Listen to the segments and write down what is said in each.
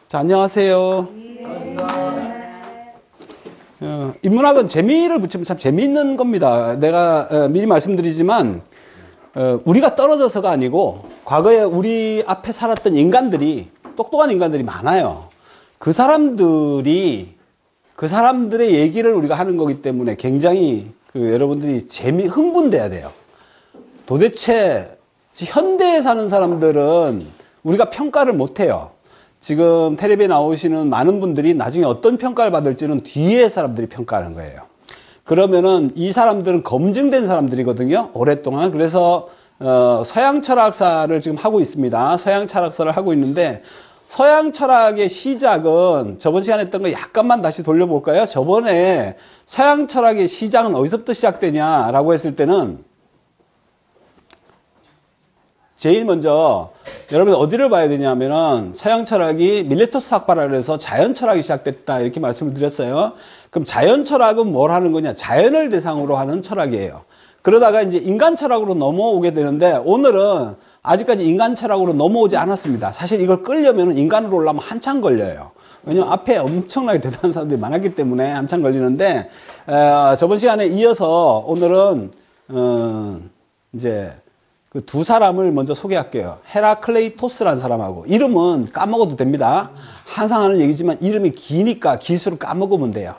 자, 안녕하세요. 인문학은 재미를 붙이면 참 재미있는 겁니다. 내가 미리 말씀드리지만 우리가 떨어져서가 아니고 과거에 우리 앞에 살았던 인간들이, 똑똑한 인간들이 많아요. 그 사람들의 얘기를 우리가 하는 거기 때문에 굉장히 여러분들이 흥분돼야 돼요. 도대체 현대에 사는 사람들은 우리가 평가를 못 해요. 지금 텔레비에 나오시는 많은 분들이 나중에 어떤 평가를 받을지는 뒤에 사람들이 평가하는 거예요. 그러면은 이 사람들은 검증된 사람들이거든요. 오랫동안. 그래서 서양 철학사를 지금 하고 있습니다. 서양 철학사를 하고 있는데, 서양 철학의 시작은 저번 시간에 했던 거 약간만 다시 돌려볼까요? 저번에 서양 철학의 시작은 어디서부터 시작되냐라고 했을 때는, 제일 먼저 여러분 어디를 봐야 되냐면은 서양 철학이 밀레토스 학파라 그래서 자연 철학이 시작됐다 이렇게 말씀을 드렸어요. 그럼 자연 철학은 뭘 하는 거냐? 자연을 대상으로 하는 철학이에요. 그러다가 이제 인간 철학으로 넘어오게 되는데, 오늘은 아직까지 인간 철학으로 넘어오지 않았습니다. 사실 이걸 끌려면 인간으로 올라오면 한참 걸려요. 왜냐면 앞에 엄청나게 대단한 사람들이 많았기 때문에 한참 걸리는데, 저번 시간에 이어서 오늘은 이제 그 두 사람을 먼저 소개할게요. 헤라클레이토스라는 사람하고, 이름은 까먹어도 됩니다. 항상 하는 얘기지만 이름이 기니까 기수로 까먹으면 돼요.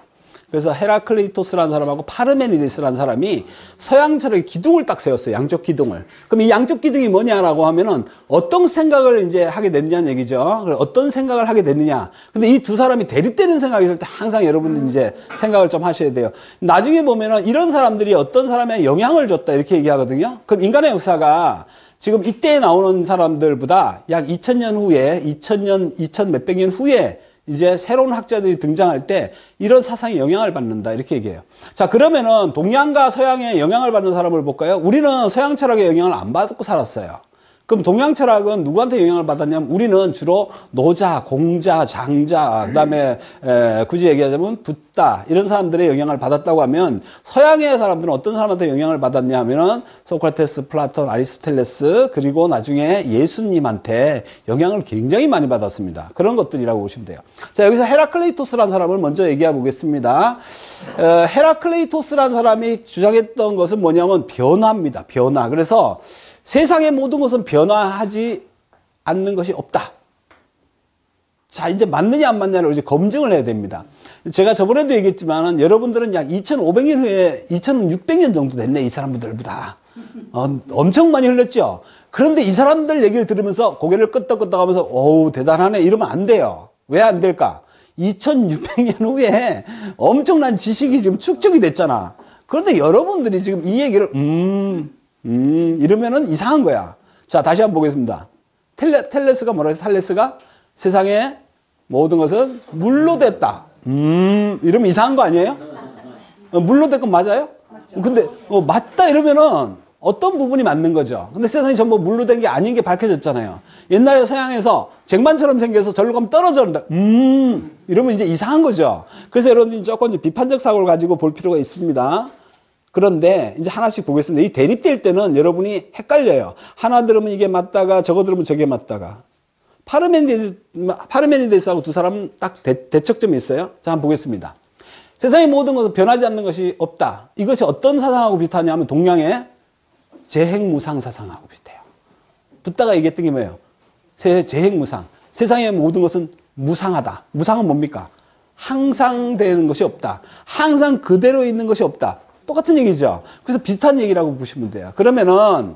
그래서 헤라클레이토스라는 사람하고 파르메니데스라는 사람이 서양 철학의 기둥을 딱 세웠어요. 양쪽 기둥을. 그럼 이 양쪽 기둥이 뭐냐라고 하면은 어떤 생각을 이제 하게 됐냐는 얘기죠. 어떤 생각을 하게 됐느냐. 근데 이 두 사람이 대립되는 생각이 있을 때 항상 여러분들 이제 생각을 좀 하셔야 돼요. 나중에 보면은 이런 사람들이 어떤 사람에 영향을 줬다 이렇게 얘기하거든요. 그럼 인간의 역사가 지금 이때 나오는 사람들보다 약 2000년 후에, 2000 몇백 년 후에 이제 새로운 학자들이 등장할 때 이런 사상에 영향을 받는다 이렇게 얘기해요. 자, 그러면은 동양과 서양에 영향을 받는 사람을 볼까요? 우리는 서양 철학에 영향을 안 받고 살았어요. 그럼 동양 철학은 누구한테 영향을 받았냐면, 우리는 주로 노자, 공자, 장자, 그다음에 굳이 얘기하자면 붓다 이런 사람들의 영향을 받았다고 하면, 서양의 사람들은 어떤 사람한테 영향을 받았냐 하면은 소크라테스, 플라톤, 아리스토텔레스, 그리고 나중에 예수님한테 영향을 굉장히 많이 받았습니다. 그런 것들이라고 보시면 돼요. 자, 여기서 헤라클레이토스라는 사람을 먼저 얘기해 보겠습니다. 헤라클레이토스라는 사람이 주장했던 것은 뭐냐면 변화입니다. 변화. 그래서 세상의 모든 것은 변화하지 않는 것이 없다. 자, 이제 맞느냐 안 맞느냐를 이제 검증을 해야 됩니다. 제가 저번에도 얘기했지만 여러분들은 약 2500년 후에 2600년 정도 됐네, 이 사람들보다. 엄청 많이 흘렀죠. 그런데 이 사람들 얘기를 들으면서 고개를 끄덕끄덕 하면서 어우 대단하네 이러면 안 돼요. 왜 안 될까? 2600년 후에 엄청난 지식이 지금 축적이 됐잖아. 그런데 여러분들이 지금 이 얘기를 이러면은 이상한 거야. 자, 다시 한번 보겠습니다. 텔레스가 뭐라 했어? 탈레스가 세상의 모든 것은 물로 됐다. 이러면 이상한 거 아니에요? 물로 된 건 맞아요? 근데 맞다 이러면은 어떤 부분이 맞는 거죠? 근데 세상이 전부 물로 된 게 아닌 게 밝혀졌잖아요. 옛날에 서양에서 쟁반처럼 생겨서 절로 가면 떨어졌는데 이러면 이제 이상한 거죠. 그래서 여러분들이 조금 비판적 사고를 가지고 볼 필요가 있습니다. 그런데 이제 하나씩 보겠습니다. 이 대립될 때는 여러분이 헷갈려요. 하나 들으면 이게 맞다가 저거 들으면 저게 맞다가. 파르메니데스하고 두 사람은 딱 대척점이 있어요. 자, 한번 보겠습니다. 세상의 모든 것은 변하지 않는 것이 없다. 이것이 어떤 사상하고 비슷하냐면 동양의 재행무상 사상하고 비슷해요. 붓다가 얘기했던 게 뭐예요? 재행무상. 세상의 모든 것은 무상하다. 무상은 뭡니까? 항상 되는 것이 없다. 항상 그대로 있는 것이 없다. 똑같은 얘기죠. 그래서 비슷한 얘기라고 보시면 돼요. 그러면은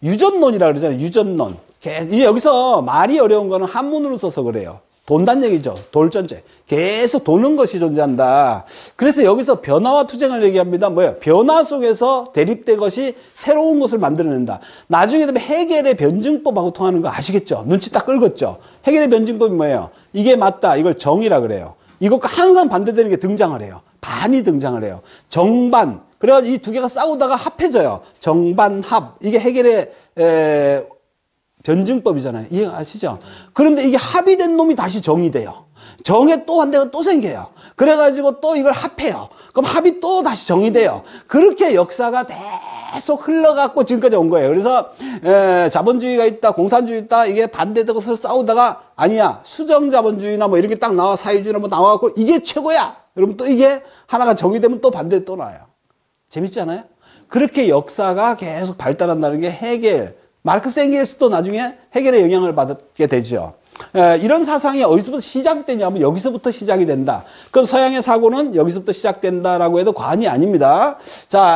유전론이라고 그러잖아요. 유전론. 이제 여기서 말이 어려운 거는 한문으로 써서 그래요. 돈다는 얘기죠. 돌전제. 계속 도는 것이 존재한다. 그래서 여기서 변화와 투쟁을 얘기합니다. 뭐예요? 변화 속에서 대립된 것이 새로운 것을 만들어낸다. 나중에 되면 해겔의 변증법하고 통하는 거 아시겠죠? 눈치 딱 끌었죠? 해겔의 변증법이 뭐예요? 이게 맞다. 이걸 정이라 그래요. 이것과 항상 반대되는 게 등장을 해요. 반이 등장을 해요. 정반. 그래가지고 이 두 개가 싸우다가 합해져요. 정반합. 이게 해겔의 변증법이잖아요. 이해가시죠? 그런데 이게 합의된 놈이 다시 정이 돼요. 정에 또 한 대가 또 생겨요. 그래가지고 또 이걸 합해요. 그럼 합이 또 다시 정이 돼요. 그렇게 역사가 계속 흘러갖고 지금까지 온 거예요. 그래서 자본주의가 있다, 공산주의 있다, 이게 반대되고 서로 싸우다가 아니야, 수정자본주의나 뭐 이런 게 딱 나와, 사회주의나 뭐 나와갖고 이게 최고야. 그러면 또 이게 하나가 정의되면 또 반대 또 나와요. 재밌지 않아요? 그렇게 역사가 계속 발달한다는 게 헤겔, 마르크스 엥겔스도 나중에 헤겔의 영향을 받게 되죠. 이런 사상이 어디서부터 시작되냐면 여기서부터 시작이 된다. 그럼 서양의 사고는 여기서부터 시작된다라고 해도 과언이 아닙니다. 자,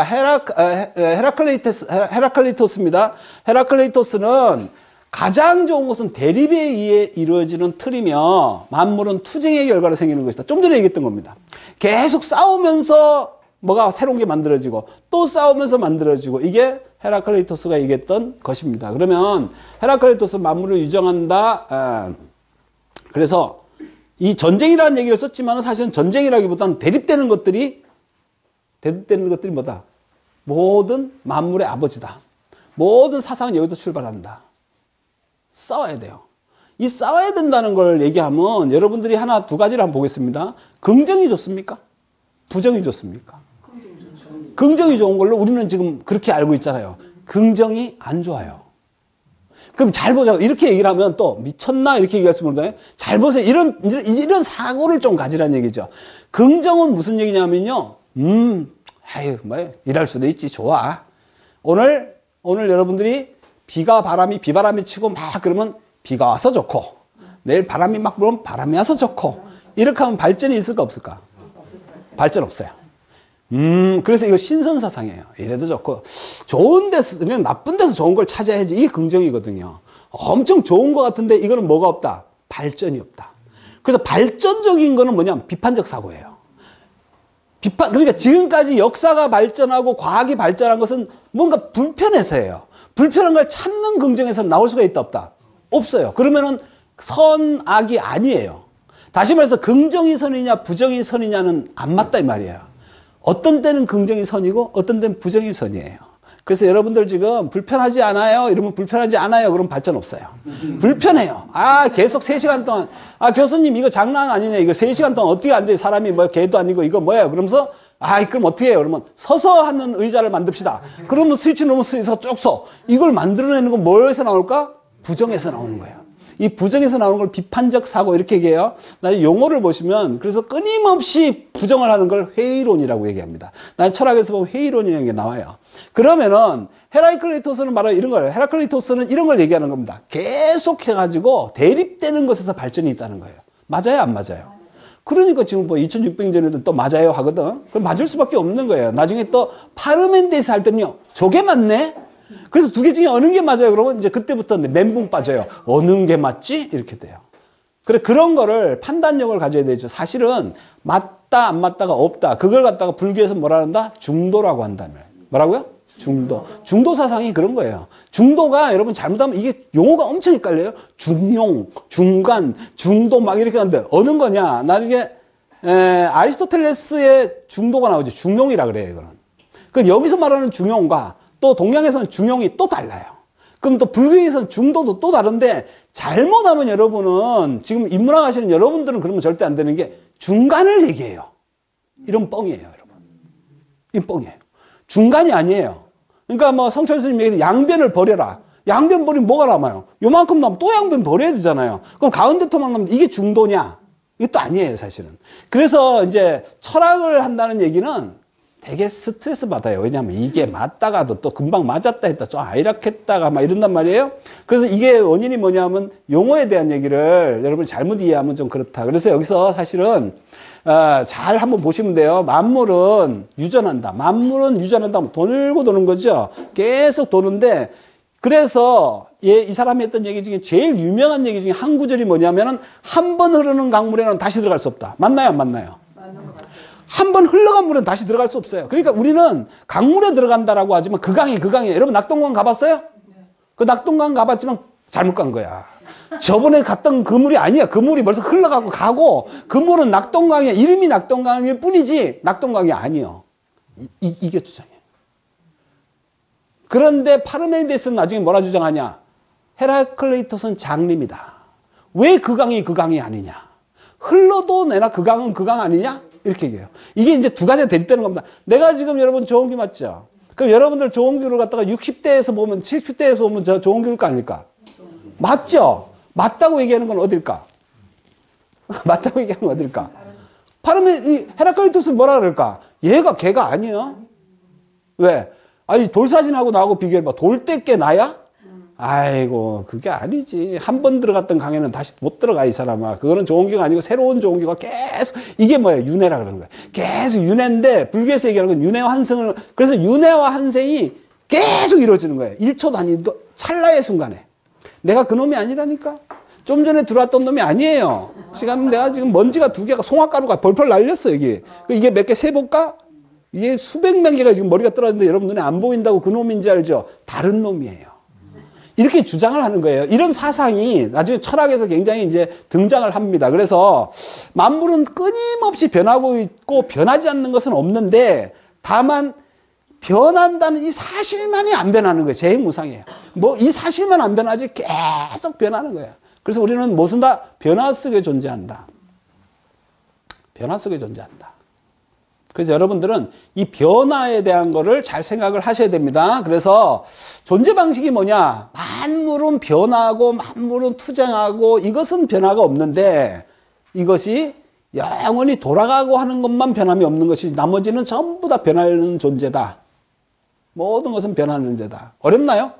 헤라클레이토스입니다. 헤라클레이토스는 가장 좋은 것은 대립에 의해 이루어지는 틀이며 만물은 투쟁의 결과로 생기는 것이다. 좀 전에 얘기했던 겁니다. 계속 싸우면서 뭐가 새로운 게 만들어지고 또 싸우면서 만들어지고 이게 헤라클레이토스가 얘기했던 것입니다. 그러면 헤라클레이토스 만물을 유정한다. 그래서 이 전쟁이라는 얘기를 썼지만 사실은 전쟁이라기보다는 대립되는 것들이 뭐다? 모든 만물의 아버지다. 모든 사상은 여기서 출발한다. 싸워야 돼요. 이 싸워야 된다는 걸 얘기하면 여러분들이 하나 두 가지를 한번 보겠습니다. 긍정이 좋습니까? 부정이 좋습니까? 긍정이 좋은 걸로 우리는 지금 그렇게 알고 있잖아요. 긍정이 안 좋아요. 그럼 잘 보자고. 이렇게 얘기를 하면 또 미쳤나? 이렇게 얘기할 수 있는데 잘 보세요. 이런 사고를 좀 가지라는 얘기죠. 긍정은 무슨 얘기냐면요. 아유, 뭐, 일할 수도 있지. 좋아. 오늘 여러분들이 비바람이 치고 막 그러면 비가 와서 좋고 내일 바람이 막 불면 바람이 와서 좋고 이렇게 하면 발전이 있을까 없을까? 발전 없어요. 그래서 이거 신선사상이에요. 이래도 좋고, 좋은 데서, 그냥 나쁜 데서 좋은 걸 찾아야지. 이게 긍정이거든요. 엄청 좋은 것 같은데 이거는 뭐가 없다? 발전이 없다. 그래서 발전적인 거는 뭐냐면 비판적 사고예요. 그러니까 지금까지 역사가 발전하고 과학이 발전한 것은 뭔가 불편해서예요. 불편한 걸 참는 긍정에서 나올 수가 있다, 없다? 없어요. 그러면은 선악이 아니에요. 다시 말해서 긍정이 선이냐, 부정이 선이냐는 안 맞다, 이 말이에요. 어떤 때는 긍정이 선이고 어떤 때는 부정이 선이에요. 그래서 여러분들 지금 불편하지 않아요? 이러면 불편하지 않아요. 그럼 발전 없어요. 불편해요. 계속 3시간 동안 교수님 이거 장난 아니네. 이거 3시간 동안 어떻게 앉아요? 사람이 뭐 개도 아니고 이거 뭐예요? 그러면서 그럼 어떻게 해요? 그러면 서서 하는 의자를 만듭시다. 그러면 스위치 누르면 스위치가 쭉 서. 이걸 만들어내는 건 뭐에서 나올까? 부정에서 나오는 거예요. 이 부정에서 나오는 걸 비판적 사고 이렇게 얘기해요. 나중에 용어를 보시면 그래서 끊임없이 부정을 하는 걸 회의론이라고 얘기합니다. 나중에 철학에서 보면 회의론이라는 게 나와요. 그러면은 헤라클레이토스는 바로 이런 거예요. 헤라클레이토스는 이런 걸 얘기하는 겁니다. 계속 해가지고 대립되는 것에서 발전이 있다는 거예요. 맞아요, 안 맞아요? 그러니까 지금 뭐 2600년에도 또 맞아요 하거든. 그럼 맞을 수밖에 없는 거예요. 나중에 또 파르멘데스 할 때는요, 저게 맞네? 그래서 두 개 중에 어느 게 맞아요? 그러면 이제 그때부터 멘붕 빠져요. 어느 게 맞지? 이렇게 돼요. 그래, 그런 거를 판단력을 가져야 되죠. 사실은 맞다, 안 맞다가 없다. 그걸 갖다가 불교에서 뭐라 한다? 중도라고 한다면. 뭐라고요? 중도. 중도 사상이 그런 거예요. 중도가 여러분 잘못하면 이게 용어가 엄청 헷갈려요. 중용, 중간, 중도 막 이렇게 하는데 어느 거냐? 나중에 아리스토텔레스의 중도가 나오죠. 중용이라 그래요, 이거는. 그럼 여기서 말하는 중용과 또 동양에서는 중용이 또 달라요. 그럼 또 불교에서는 중도도 또 다른데 잘못하면 여러분은 지금 인문학 하시는 여러분들은 그러면 절대 안 되는 게 중간을 얘기해요. 이런 뻥이에요, 여러분. 이건 뻥이에요. 중간이 아니에요. 그러니까 뭐 성철 스님 얘기해 양변을 버려라. 양변 버리면 뭐가 남아요? 요만큼 남으면 또 양변 버려야 되잖아요. 그럼 가운데 토막 남으면 이게 중도냐? 이게 또 아니에요, 사실은. 그래서 이제 철학을 한다는 얘기는 되게 스트레스 받아요. 왜냐하면 이게 맞다가도 또 금방 맞았다 했다 좀 아이락했다가 막 이런단 말이에요. 그래서 이게 원인이 뭐냐면 용어에 대한 얘기를 여러분이 잘못 이해하면 좀 그렇다. 그래서 여기서 사실은 잘 한번 보시면 돼요. 만물은 유전한다. 만물은 유전한다. 돌고 도는 거죠. 계속 도는데 그래서 이 사람이 했던 얘기 중에 제일 유명한 얘기 중에 한 구절이 뭐냐면은 한 번 흐르는 강물에는 다시 들어갈 수 없다. 맞나요, 안 맞나요? 한 번 흘러간 물은 다시 들어갈 수 없어요. 그러니까 우리는 강물에 들어간다라고 하지만 그 강이. 여러분 낙동강 가봤어요? 그 낙동강 가봤지만 잘못 간 거야. 저번에 갔던 그 물이 아니야. 그 물이 벌써 흘러가고 가고 그 물은 낙동강이야. 이름이 낙동강일 뿐이지 낙동강이 아니요. 이게 주장이에요. 그런데 파르메니데스는 나중에 뭐라 주장하냐? 헤라클레이토스는 장림이다. 왜 그 강이 그 강이 아니냐? 흘러도 내나 그 강은 그 강 아니냐? 이렇게 얘기해요. 이게 이제 두 가지가 대립되는 겁니다. 내가 지금 여러분 좋은 게 맞죠? 그럼 여러분들 조홍규를 갖다가 60대에서 보면 70대에서 보면 저 조홍규일 거 아닙니까? 맞죠? 맞다고 얘기하는 건 어딜까? 맞다고 얘기하는 건 어딜까? 바르면 이 헤라클리토스는 뭐라 그럴까? 얘가 걔가 아니야. 왜? 아니 돌사진하고 나하고 비교해봐. 돌대께 나야? 아이고 그게 아니지. 한 번 들어갔던 강에는 다시 못 들어가 이 사람아. 그거는 조홍규가 아니고 새로운 조홍규가 계속 이게 뭐야? 윤회라 그러는 거야. 계속 윤회인데 불교에서 얘기하는 건 윤회와 환생을 그래서 윤회와 환생이 계속 이루어지는 거예요. 1초 단위도 찰나의 순간에. 내가 그놈이 아니라니까. 좀 전에 들어왔던 놈이 아니에요. 지금 내가 지금 먼지가 2개가 송화가루가 벌벌 날렸어 여기. 이게 몇 개 세볼까? 이게 수백만 개가 지금 머리가 떨어졌는데 여러분 눈에 안 보인다고 그 놈인지 알죠? 다른 놈이에요. 이렇게 주장을 하는 거예요. 이런 사상이 나중에 철학에서 굉장히 이제 등장을 합니다. 그래서 만물은 끊임없이 변하고 있고 변하지 않는 것은 없는데 다만 변한다는 이 사실만이 안 변하는 거예요. 재행무상이에요. 뭐 이 사실만 안 변하지 계속 변하는 거예요. 그래서 우리는 무슨 다 변화 속에 존재한다. 변화 속에 존재한다. 그래서 여러분들은 이 변화에 대한 거를 잘 생각을 하셔야 됩니다. 그래서 존재 방식이 뭐냐? 만물은 변하고 만물은 투쟁하고 이것은 변화가 없는데 이것이 영원히 돌아가고 하는 것만 변함이 없는 것이 나머지는 전부 다 변하는 존재다. 모든 것은 변하는 존재다. 어렵나요?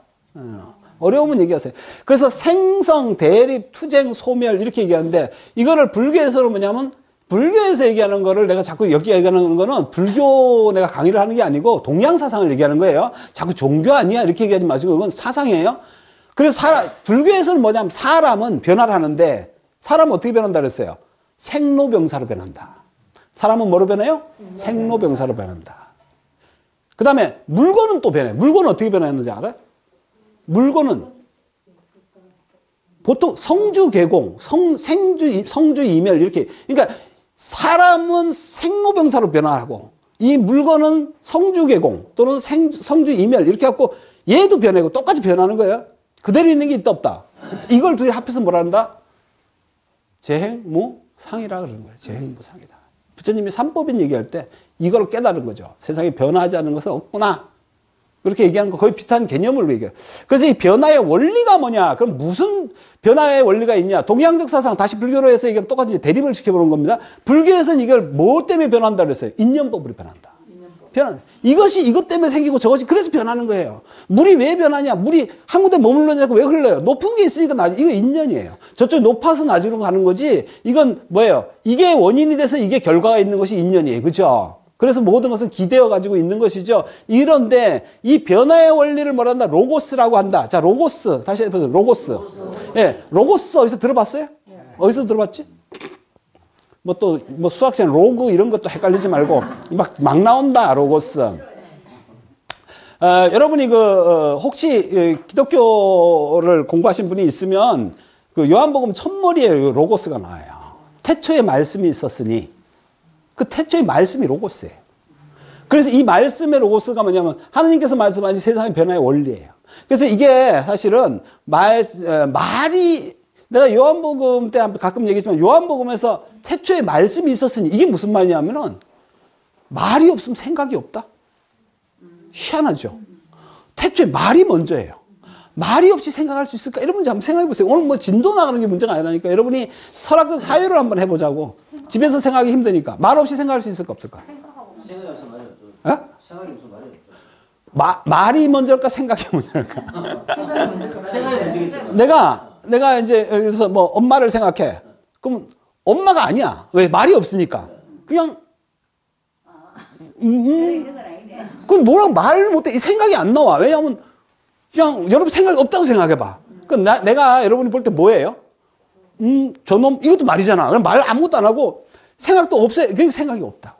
어려우면 얘기하세요. 그래서 생성, 대립, 투쟁, 소멸 이렇게 얘기하는데 이거를 불교에서는 뭐냐면 불교에서 얘기하는 거를 내가 자꾸 여기 얘기하는 거는 불교 내가 강의를 하는 게 아니고 동양 사상을 얘기하는 거예요. 자꾸 종교 아니야 이렇게 얘기하지 마시고 이건 사상이에요. 그래서 불교에서는 뭐냐면 사람은 변화를 하는데 사람은 어떻게 변한다 그랬어요? 생로병사로 변한다. 사람은 뭐로 변해요? 생로병사로 변한다. 그 다음에 물건은 또 변해. 물건은 어떻게 변하는지 알아요? 물건은 보통 성주개공, 성주이멸 이렇게. 그러니까 사람은 생로병사로 변화하고 이 물건은 성주개공 또는 성주이멸 이렇게 갖고 얘도 변하고 똑같이 변하는 거예요. 그대로 있는 게 있다 없다. 이걸 둘이 합해서 뭐라 한다? 재행무상이라 그러는 거예요. 재행무상이다. 부처님이 삼법인 얘기할 때 이걸 깨달은 거죠. 세상에 변화하지 않는 것은 없구나. 그렇게 얘기하는 거 거의 비슷한 개념으로 얘기해요. 그래서 이 변화의 원리가 뭐냐? 그럼 무슨 변화의 원리가 있냐? 동양적 사상, 다시 불교로 해서 얘기하면 똑같이 대립을 시켜보는 겁니다. 불교에서는 이걸 뭐 때문에 변한다 그랬어요? 인연법으로 변한다. 이것이 이것 때문에 생기고 저것이 그래서 변하는 거예요. 물이 왜 변하냐? 물이 한 군데 머물러냐고 왜 흘러요? 높은 게 있으니까 이거 인연이에요. 저쪽 높아서 낮으로 가는 거지. 이건 뭐예요? 이게 원인이 돼서 이게 결과가 있는 것이 인연이에요. 그죠? 그래서 모든 것은 기대어 가지고 있는 것이죠. 이런데 이 변화의 원리를 뭐라 한다? 로고스라고 한다. 자, 로고스. 다시 해보세요. 로고스. 예, 로고스 어디서 들어봤어요? 어디서 들어봤지? 뭐 수학시간 로그 이런 것도 헷갈리지 말고 막 나온다 로고스. 여러분이 혹시 기독교를 공부하신 분이 있으면 그 요한복음 첫머리에 로고스가 나와요. 태초에 말씀이 있었으니 그 태초의 말씀이 로고스예요. 그래서 이 말씀의 로고스가 뭐냐면 하느님께서 말씀하신 세상의 변화의 원리예요. 그래서 이게 사실은 말이 내가 요한복음 때 가끔 얘기했지만 요한복음에서 태초에 말씀이 있었으니 이게 무슨 말이냐면은 말이 없으면 생각이 없다. 희한하죠. 태초에 말이 먼저예요. 말이 없이 생각할 수 있을까? 이런 문제 한번 생각해 보세요. 오늘 뭐 진도 나가는 게 문제가 아니라니까 여러분이 설학적 사유를 한번 해보자고. 집에서 생각하기 힘드니까 말 없이 생각할 수 있을까 없을까? 생각이 없어 말이 없죠. 생각이 없어 말이 없죠. 말이 먼저일까 생각이 먼저일까? 생각이 먼저겠죠. 내가 이제 여기서 뭐 엄마를 생각해. 그럼 엄마가 아니야. 왜? 말이 없으니까. 그냥 그건 뭐라고 말을 못해. 이 생각이 안 나와. 왜냐하면 그냥 여러분 생각이 없다고 생각해봐. 그럼 내가 여러분이 볼 때 뭐예요? 저놈 이것도 말이잖아. 그럼 말 아무것도 안 하고 생각도 없어요. 그냥 생각이 없다고.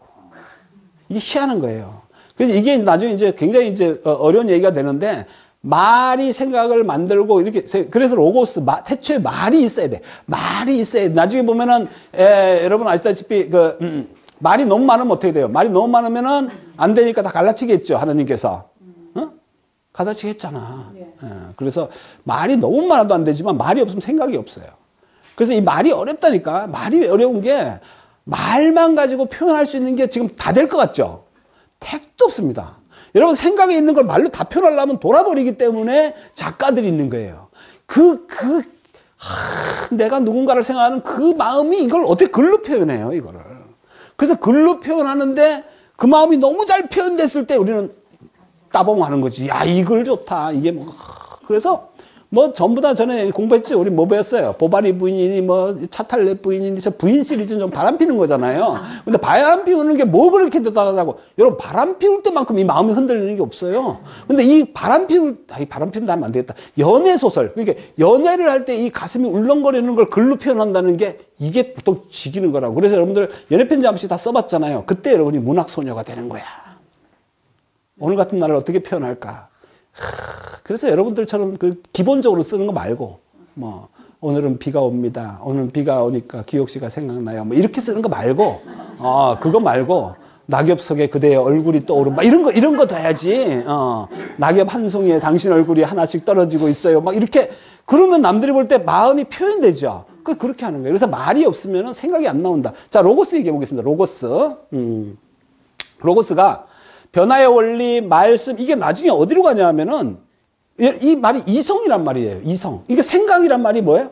이게 희한한 거예요. 그래서 이게 나중에 이제 굉장히 이제 어려운 얘기가 되는데 말이 생각을 만들고 이렇게 그래서 로고스 태초에 말이 있어야 돼. 말이 있어야 돼. 나중에 보면은 여러분 아시다시피 말이 너무 많으면 어떻게 돼요? 말이 너무 많으면은 안 되니까 다 갈라치겠죠. 하나님께서. 갈라치겠잖아. 그래서 말이 너무 많아도 안 되지만 말이 없으면 생각이 없어요. 그래서 이 말이 어렵다니까. 말이 어려운 게 말만 가지고 표현할 수 있는 게 지금 다 될 것 같죠? 택도 없습니다. 여러분 생각에 있는 걸 말로 다 표현하려면 돌아버리기 때문에 작가들이 있는 거예요. 내가 누군가를 생각하는 그 마음이 이걸 어떻게 글로 표현해요, 이거를. 그래서 글로 표현하는데 그 마음이 너무 잘 표현됐을 때 우리는 따봉하는 거지. 야, 이 글 좋다. 이게 뭐. 그래서 뭐 전부 다 전에 공부했지. 우리 뭐 배웠어요? 보바리 부인이니 뭐 차탈레 부인이니 저 부인 시리즈는 좀 바람 피는 거잖아요. 근데 바람 피우는 게 뭐 그렇게 대단하다고. 여러분 바람 피울 때만큼 이 마음이 흔들리는 게 없어요. 근데 이 바람 피운다 하면 안 되겠다. 연애 소설. 그러니까 연애를 할 때 이 가슴이 울렁거리는 걸 글로 표현한다는 게 이게 보통 지기는 거라고. 그래서 여러분들 연애 편지 한 번씩 다 써봤잖아요. 그때 여러분이 문학 소녀가 되는 거야. 오늘 같은 날을 어떻게 표현할까? 그래서 여러분들처럼 그 기본적으로 쓰는 거 말고, 뭐, 오늘은 비가 옵니다. 오늘은 비가 오니까 기옥 씨가 생각나요. 뭐, 이렇게 쓰는 거 말고, 그거 말고, 낙엽 속에 그대의 얼굴이 떠오르고, 막 이런 거 더 해야지. 낙엽 한 송이에 당신 얼굴이 하나씩 떨어지고 있어요. 막 이렇게, 그러면 남들이 볼 때 마음이 표현되죠. 그렇게 하는 거예요. 그래서 말이 없으면 생각이 안 나온다. 자, 로고스 얘기해 보겠습니다. 로고스. 로고스가 변화의 원리, 말씀, 이게 나중에 어디로 가냐 하면은, 이 말이 이성이란 말이에요. 이성. 이게 생각이란 말이 뭐예요?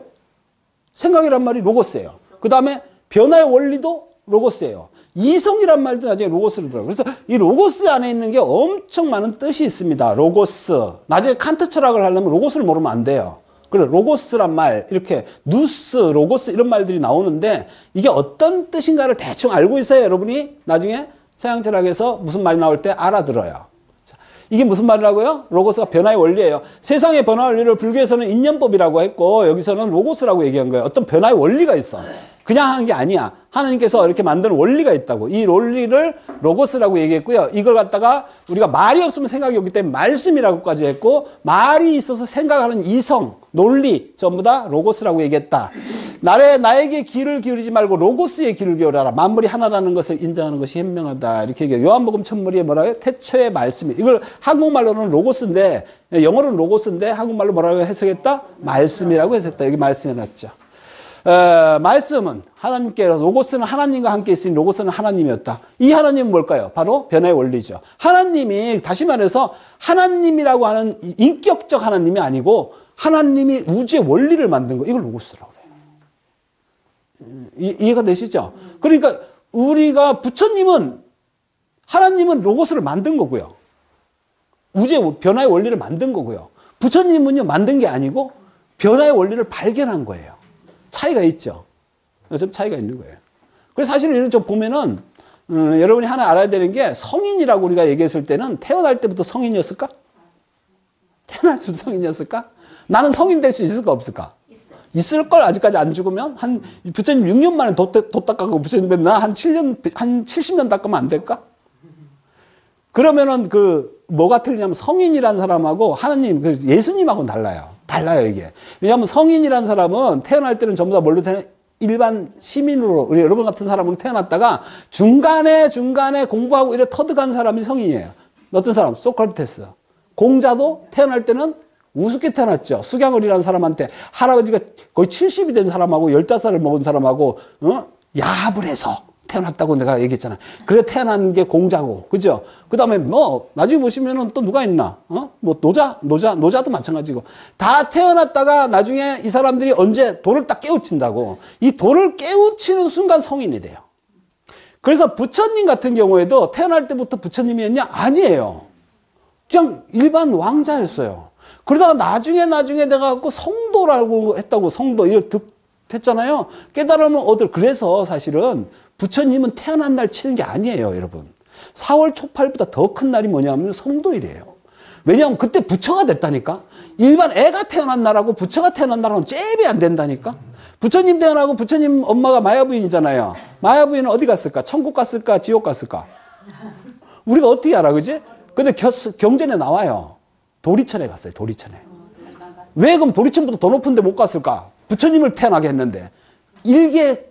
생각이란 말이 로고스예요. 그 다음에 변화의 원리도 로고스예요. 이성이란 말도 나중에 로고스로 들어가요. 그래서 이 로고스 안에 있는 게 엄청 많은 뜻이 있습니다. 로고스. 나중에 칸트 철학을 하려면 로고스를 모르면 안 돼요. 그래, 로고스란 말, 이렇게 누스, 로고스 이런 말들이 나오는데 이게 어떤 뜻인가를 대충 알고 있어야 여러분이 나중에 서양 철학에서 무슨 말이 나올 때 알아들어요. 자, 이게 무슨 말이라고요? 로고스가 변화의 원리예요. 세상의 변화 원리를 불교에서는 인연법이라고 했고 여기서는 로고스라고 얘기한 거예요. 어떤 변화의 원리가 있어. 그냥 하는 게 아니야. 하나님께서 이렇게 만든 원리가 있다고. 이 논리를 로고스라고 얘기했고요. 이걸 갖다가 우리가 말이 없으면 생각이 없기 때문에 말씀이라고까지 했고 말이 있어서 생각하는 이성, 논리 전부 다 로고스라고 얘기했다. 나에게 귀를 기울이지 말고 로고스에 귀를 기울여라. 만물이 하나라는 것을 인정하는 것이 현명하다. 이렇게 얘기해요. 요한복음 첫머리에 뭐라고 해요? 태초의 말씀이. 이걸 한국말로는 로고스인데 영어로는 로고스인데 한국말로 뭐라고 해석했다? 말씀이라고 해석했다. 여기 말씀해놨죠. 말씀은 하나님께 로고스는 하나님과 함께 있으니 로고스는 하나님이었다. 이 하나님은 뭘까요? 바로 변화의 원리죠. 하나님이 다시 말해서 하나님이라고 하는 인격적 하나님이 아니고 하나님이 우주의 원리를 만든 거 이걸 로고스라고 그래요. 이해가 되시죠? 그러니까 우리가 부처님은 하나님은 로고스를 만든 거고요. 우주의 변화의 원리를 만든 거고요. 부처님은요 만든 게 아니고 변화의 원리를 발견한 거예요. 차이가 있죠. 좀 차이가 있는 거예요. 그래서 사실은 이런 좀 보면은 여러분이 하나 알아야 되는 게 성인이라고 우리가 얘기했을 때는 태어날 때부터 성인이었을까? 태어났을 때 성인이었을까? 나는 성인 될 수 있을까 없을까? 있을 걸 아직까지 안 죽으면 한 부처님 6년 만에 도 닦아고 부처님 나 한 7년 한 70년 닦으면 안 될까? 그러면은 뭐가 틀리냐면 성인이란 사람하고 하나님 예수님하고는 달라요 이게. 왜냐하면 성인이란 사람은 태어날 때는 전부 다 뭘로 태어나? 일반 시민으로 우리 여러분 같은 사람으로 태어났다가 중간에 공부하고 이래 터득한 사람이 성인이에요. 어떤 사람? 소크라테스. 공자도 태어날 때는 우습게 태어났죠. 수경을이라는 사람한테 할아버지가 거의 70이 된 사람하고 15살을 먹은 사람하고 야합을 해서 태어났다고 내가 얘기했잖아. 그래 태어난 게 공자고, 그죠? 그 다음에 뭐 나중에 보시면은 또 누가 있나? 뭐 노자도 마찬가지고 다 태어났다가 나중에 이 사람들이 언제 돌을 딱 깨우친다고. 이 돌을 깨우치는 순간 성인이 돼요. 그래서 부처님 같은 경우에도 태어날 때부터 부처님이었냐? 아니에요. 그냥 일반 왕자였어요. 그러다가 나중에 내가 갖고 성도라고 했다고. 성도 이거 했잖아요. 깨달으면 그래서 사실은 부처님은 태어난 날 치는 게 아니에요, 여러분. 4월 초팔보다 더 큰 날이 뭐냐면 성도일이에요. 왜냐하면 그때 부처가 됐다니까. 일반 애가 태어난 날하고 부처가 태어난 날하고는 잽이 안 된다니까. 부처님 태어나고 부처님 엄마가 마야 부인이잖아요. 마야 부인은 어디 갔을까? 천국 갔을까? 지옥 갔을까? 우리가 어떻게 알아, 그지? 근데 경전에 나와요. 도리천에 갔어요, 도리천에. 왜 그럼 도리천보다 더 높은 데 못 갔을까? 부처님을 태어나게 했는데 일개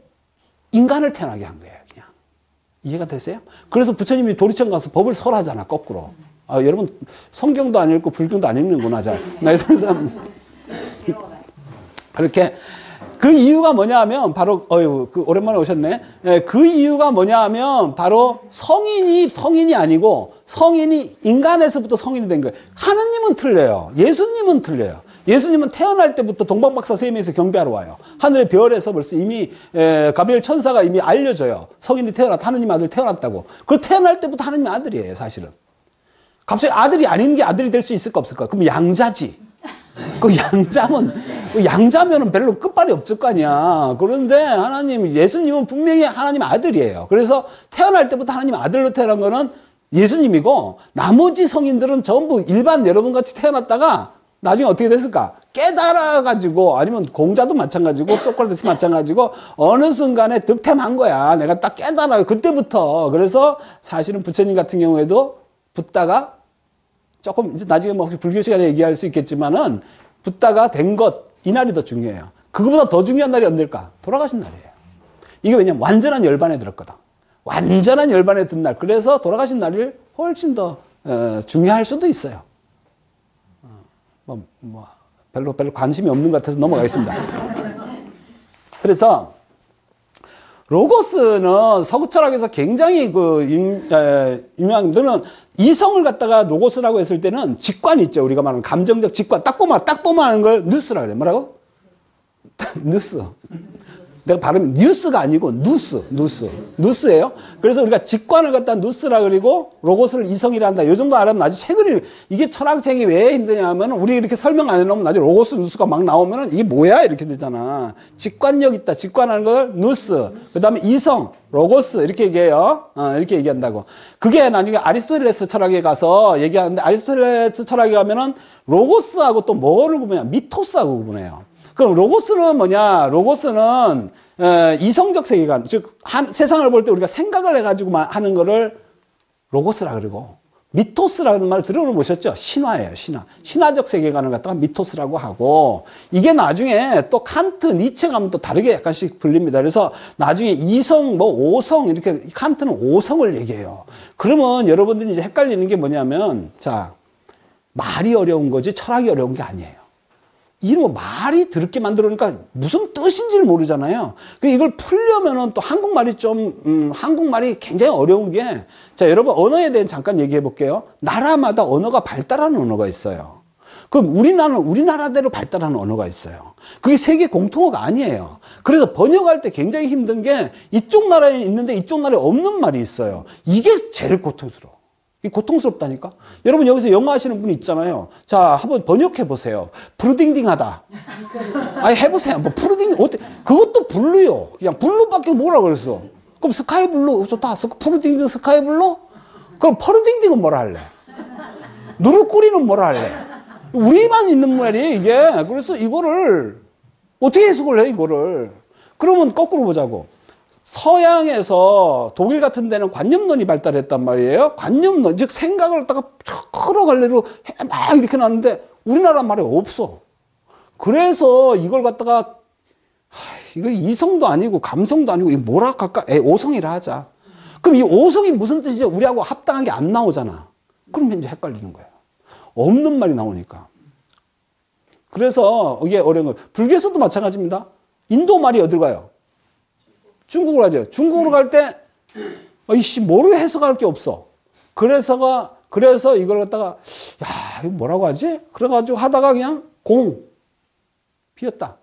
인간을 태어나게 한 거예요. 그냥. 이해가 되세요? 그래서 부처님이 도리천 가서 법을 설하잖아, 거꾸로. 여러분 성경도 안 읽고 불경도 안 읽는구나. 자, 나 이런 사람 그렇게 그 이유가 뭐냐 하면 바로 오랜만에 오셨네. 예, 그 이유가 뭐냐 하면 바로 성인이 아니고 성인이 인간에서부터 성인이 된 거예요. 하느님은 틀려요. 예수님은 틀려요. 예수님은 태어날 때부터 동방박사 세 명이서 경배하러 와요. 하늘의 별에서 벌써 이미 가브리엘 천사가 이미 알려줘요. 성인이 하느님 아들 태어났다고. 그리고 태어날 때부터 하느님 아들이에요, 사실은. 갑자기 아들이 아닌 게 아들이 될 수 있을까 없을까? 그럼 양자지. 양자면은 별로 끝발이 없을 거 아니야. 그런데 예수님은 분명히 하나님 아들이에요. 그래서 태어날 때부터 하나님 아들로 태어난 거는 예수님이고, 나머지 성인들은 전부 일반 여러분 같이 태어났다가 나중에 어떻게 됐을까? 깨달아가지고, 아니면 공자도 마찬가지고, 소크라테스 마찬가지고, 어느 순간에 득템한 거야. 내가 딱 깨달아요. 그때부터. 그래서 사실은 부처님 같은 경우에도 붙다가 조금 이제 나중에 뭐 혹시 불교 시간에 얘기할 수 있겠지만은 붙다가 된 것, 이날이 더 중요해요. 그거보다 더 중요한 날이 언제일까? 돌아가신 날이에요. 이게 왜냐면 완전한 열반에 들었거든. 완전한 열반에 든 날. 그래서 돌아가신 날이 훨씬 더 중요할 수도 있어요. 별로 관심이 없는 것 같아서 넘어가겠습니다. 그래서 로고스는 서구 철학에서 굉장히 유명한, 너는 이성을 갖다가 로고스라고 했을 때는 직관이 있죠. 우리가 말하는 감정적 직관. 딱 보면 하는 걸 뉴스라 그래. 뭐라고? 뉴스. 내가 발음이 뉴스가 아니고 뉴스예요. 그래서 우리가 직관을 갖다 뉴스라 그리고 로고스를 이성이라 한다. 이 정도 알아면 나중에 책을, 이게 철학책이 왜 힘드냐 하면 우리 이렇게 설명 안 해놓으면 나중에 로고스 뉴스가 막 나오면 이게 뭐야? 이렇게 되잖아. 직관력 있다. 직관하는 걸 뉴스. 그 다음에 이성, 로고스 이렇게 얘기해요. 이렇게 얘기한다고. 그게 나중에 아리스토텔레스 철학에 가서 얘기하는데, 아리스토텔레스 철학에 가면은 로고스하고 또 뭐를 구분해요? 미토스하고 구분해요. 그럼 로고스는 뭐냐? 로고스는 이성적 세계관, 즉 세상을 볼 때 우리가 생각을 해가지고 하는 거를 로고스라 그러고, 미토스라는 말을 들어보셨죠? 신화예요, 신화. 신화적 세계관을 갖다가 미토스라고 하고, 이게 나중에 또 칸트, 니체 가면 또 다르게 약간씩 불립니다. 그래서 나중에 이성, 오성, 이렇게 칸트는 오성을 얘기해요. 그러면 여러분들이 이제 헷갈리는 게 뭐냐면, 자, 말이 어려운 거지 철학이 어려운 게 아니에요. 이런 말이 더럽게 만들어놓으니까 무슨 뜻인지를 모르잖아요. 이걸 풀려면은 또 한국말이 한국말이 굉장히 어려운 게, 자, 여러분 언어에 대해 잠깐 얘기해 볼게요. 나라마다 언어가 발달하는 언어가 있어요. 그럼 우리나라는 우리나라대로 발달하는 언어가 있어요. 그게 세계 공통어가 아니에요. 그래서 번역할 때 굉장히 힘든 게 이쪽 나라에 있는데 이쪽 나라에 없는 말이 있어요. 이게 제일 고통스러워. 고통스럽다니까? 여러분 여기서 영어 하시는 분이 있잖아요. 자, 한번 번역해 보세요. 푸르딩딩하다. 아니 해보세요. 뭐 푸르딩 어때? 그것도 블루요. 그냥 블루밖에 뭐라 그랬어. 그럼 스카이 블루 좋다. 푸르딩딩 스카이 블루? 그럼 퍼르딩딩은 뭐라 할래? 누르꾸리는 뭐라 할래? 우리만 있는 말이에요 이게. 그래서 이거를 어떻게 해석을 해 이거를? 그러면 거꾸로 보자고. 서양에서 독일 같은 데는 관념론이 발달했단 말이에요. 관념론, 즉 생각을 갖다가 여러 갈래로 막 이렇게 나는데 우리나라 말에 없어. 그래서 이걸 갖다가 이거 이성도 아니고 감성도 아니고 이거 뭐라 할까? 오성이라 하자. 그럼 이 오성이 무슨 뜻이지? 우리하고 합당한 게 안 나오잖아. 그러면 이제 헷갈리는 거예요. 없는 말이 나오니까. 그래서 이게 어려운 거예요. 불교에서도 마찬가지입니다. 인도 말이 어디로 가요? 중국으로 가죠. 중국으로 갈 때, 뭐로 해석할 게 없어. 그래서 이걸 갖다가, 야, 이거 뭐라고 하지? 그래가지고 하다가 그냥 비었다.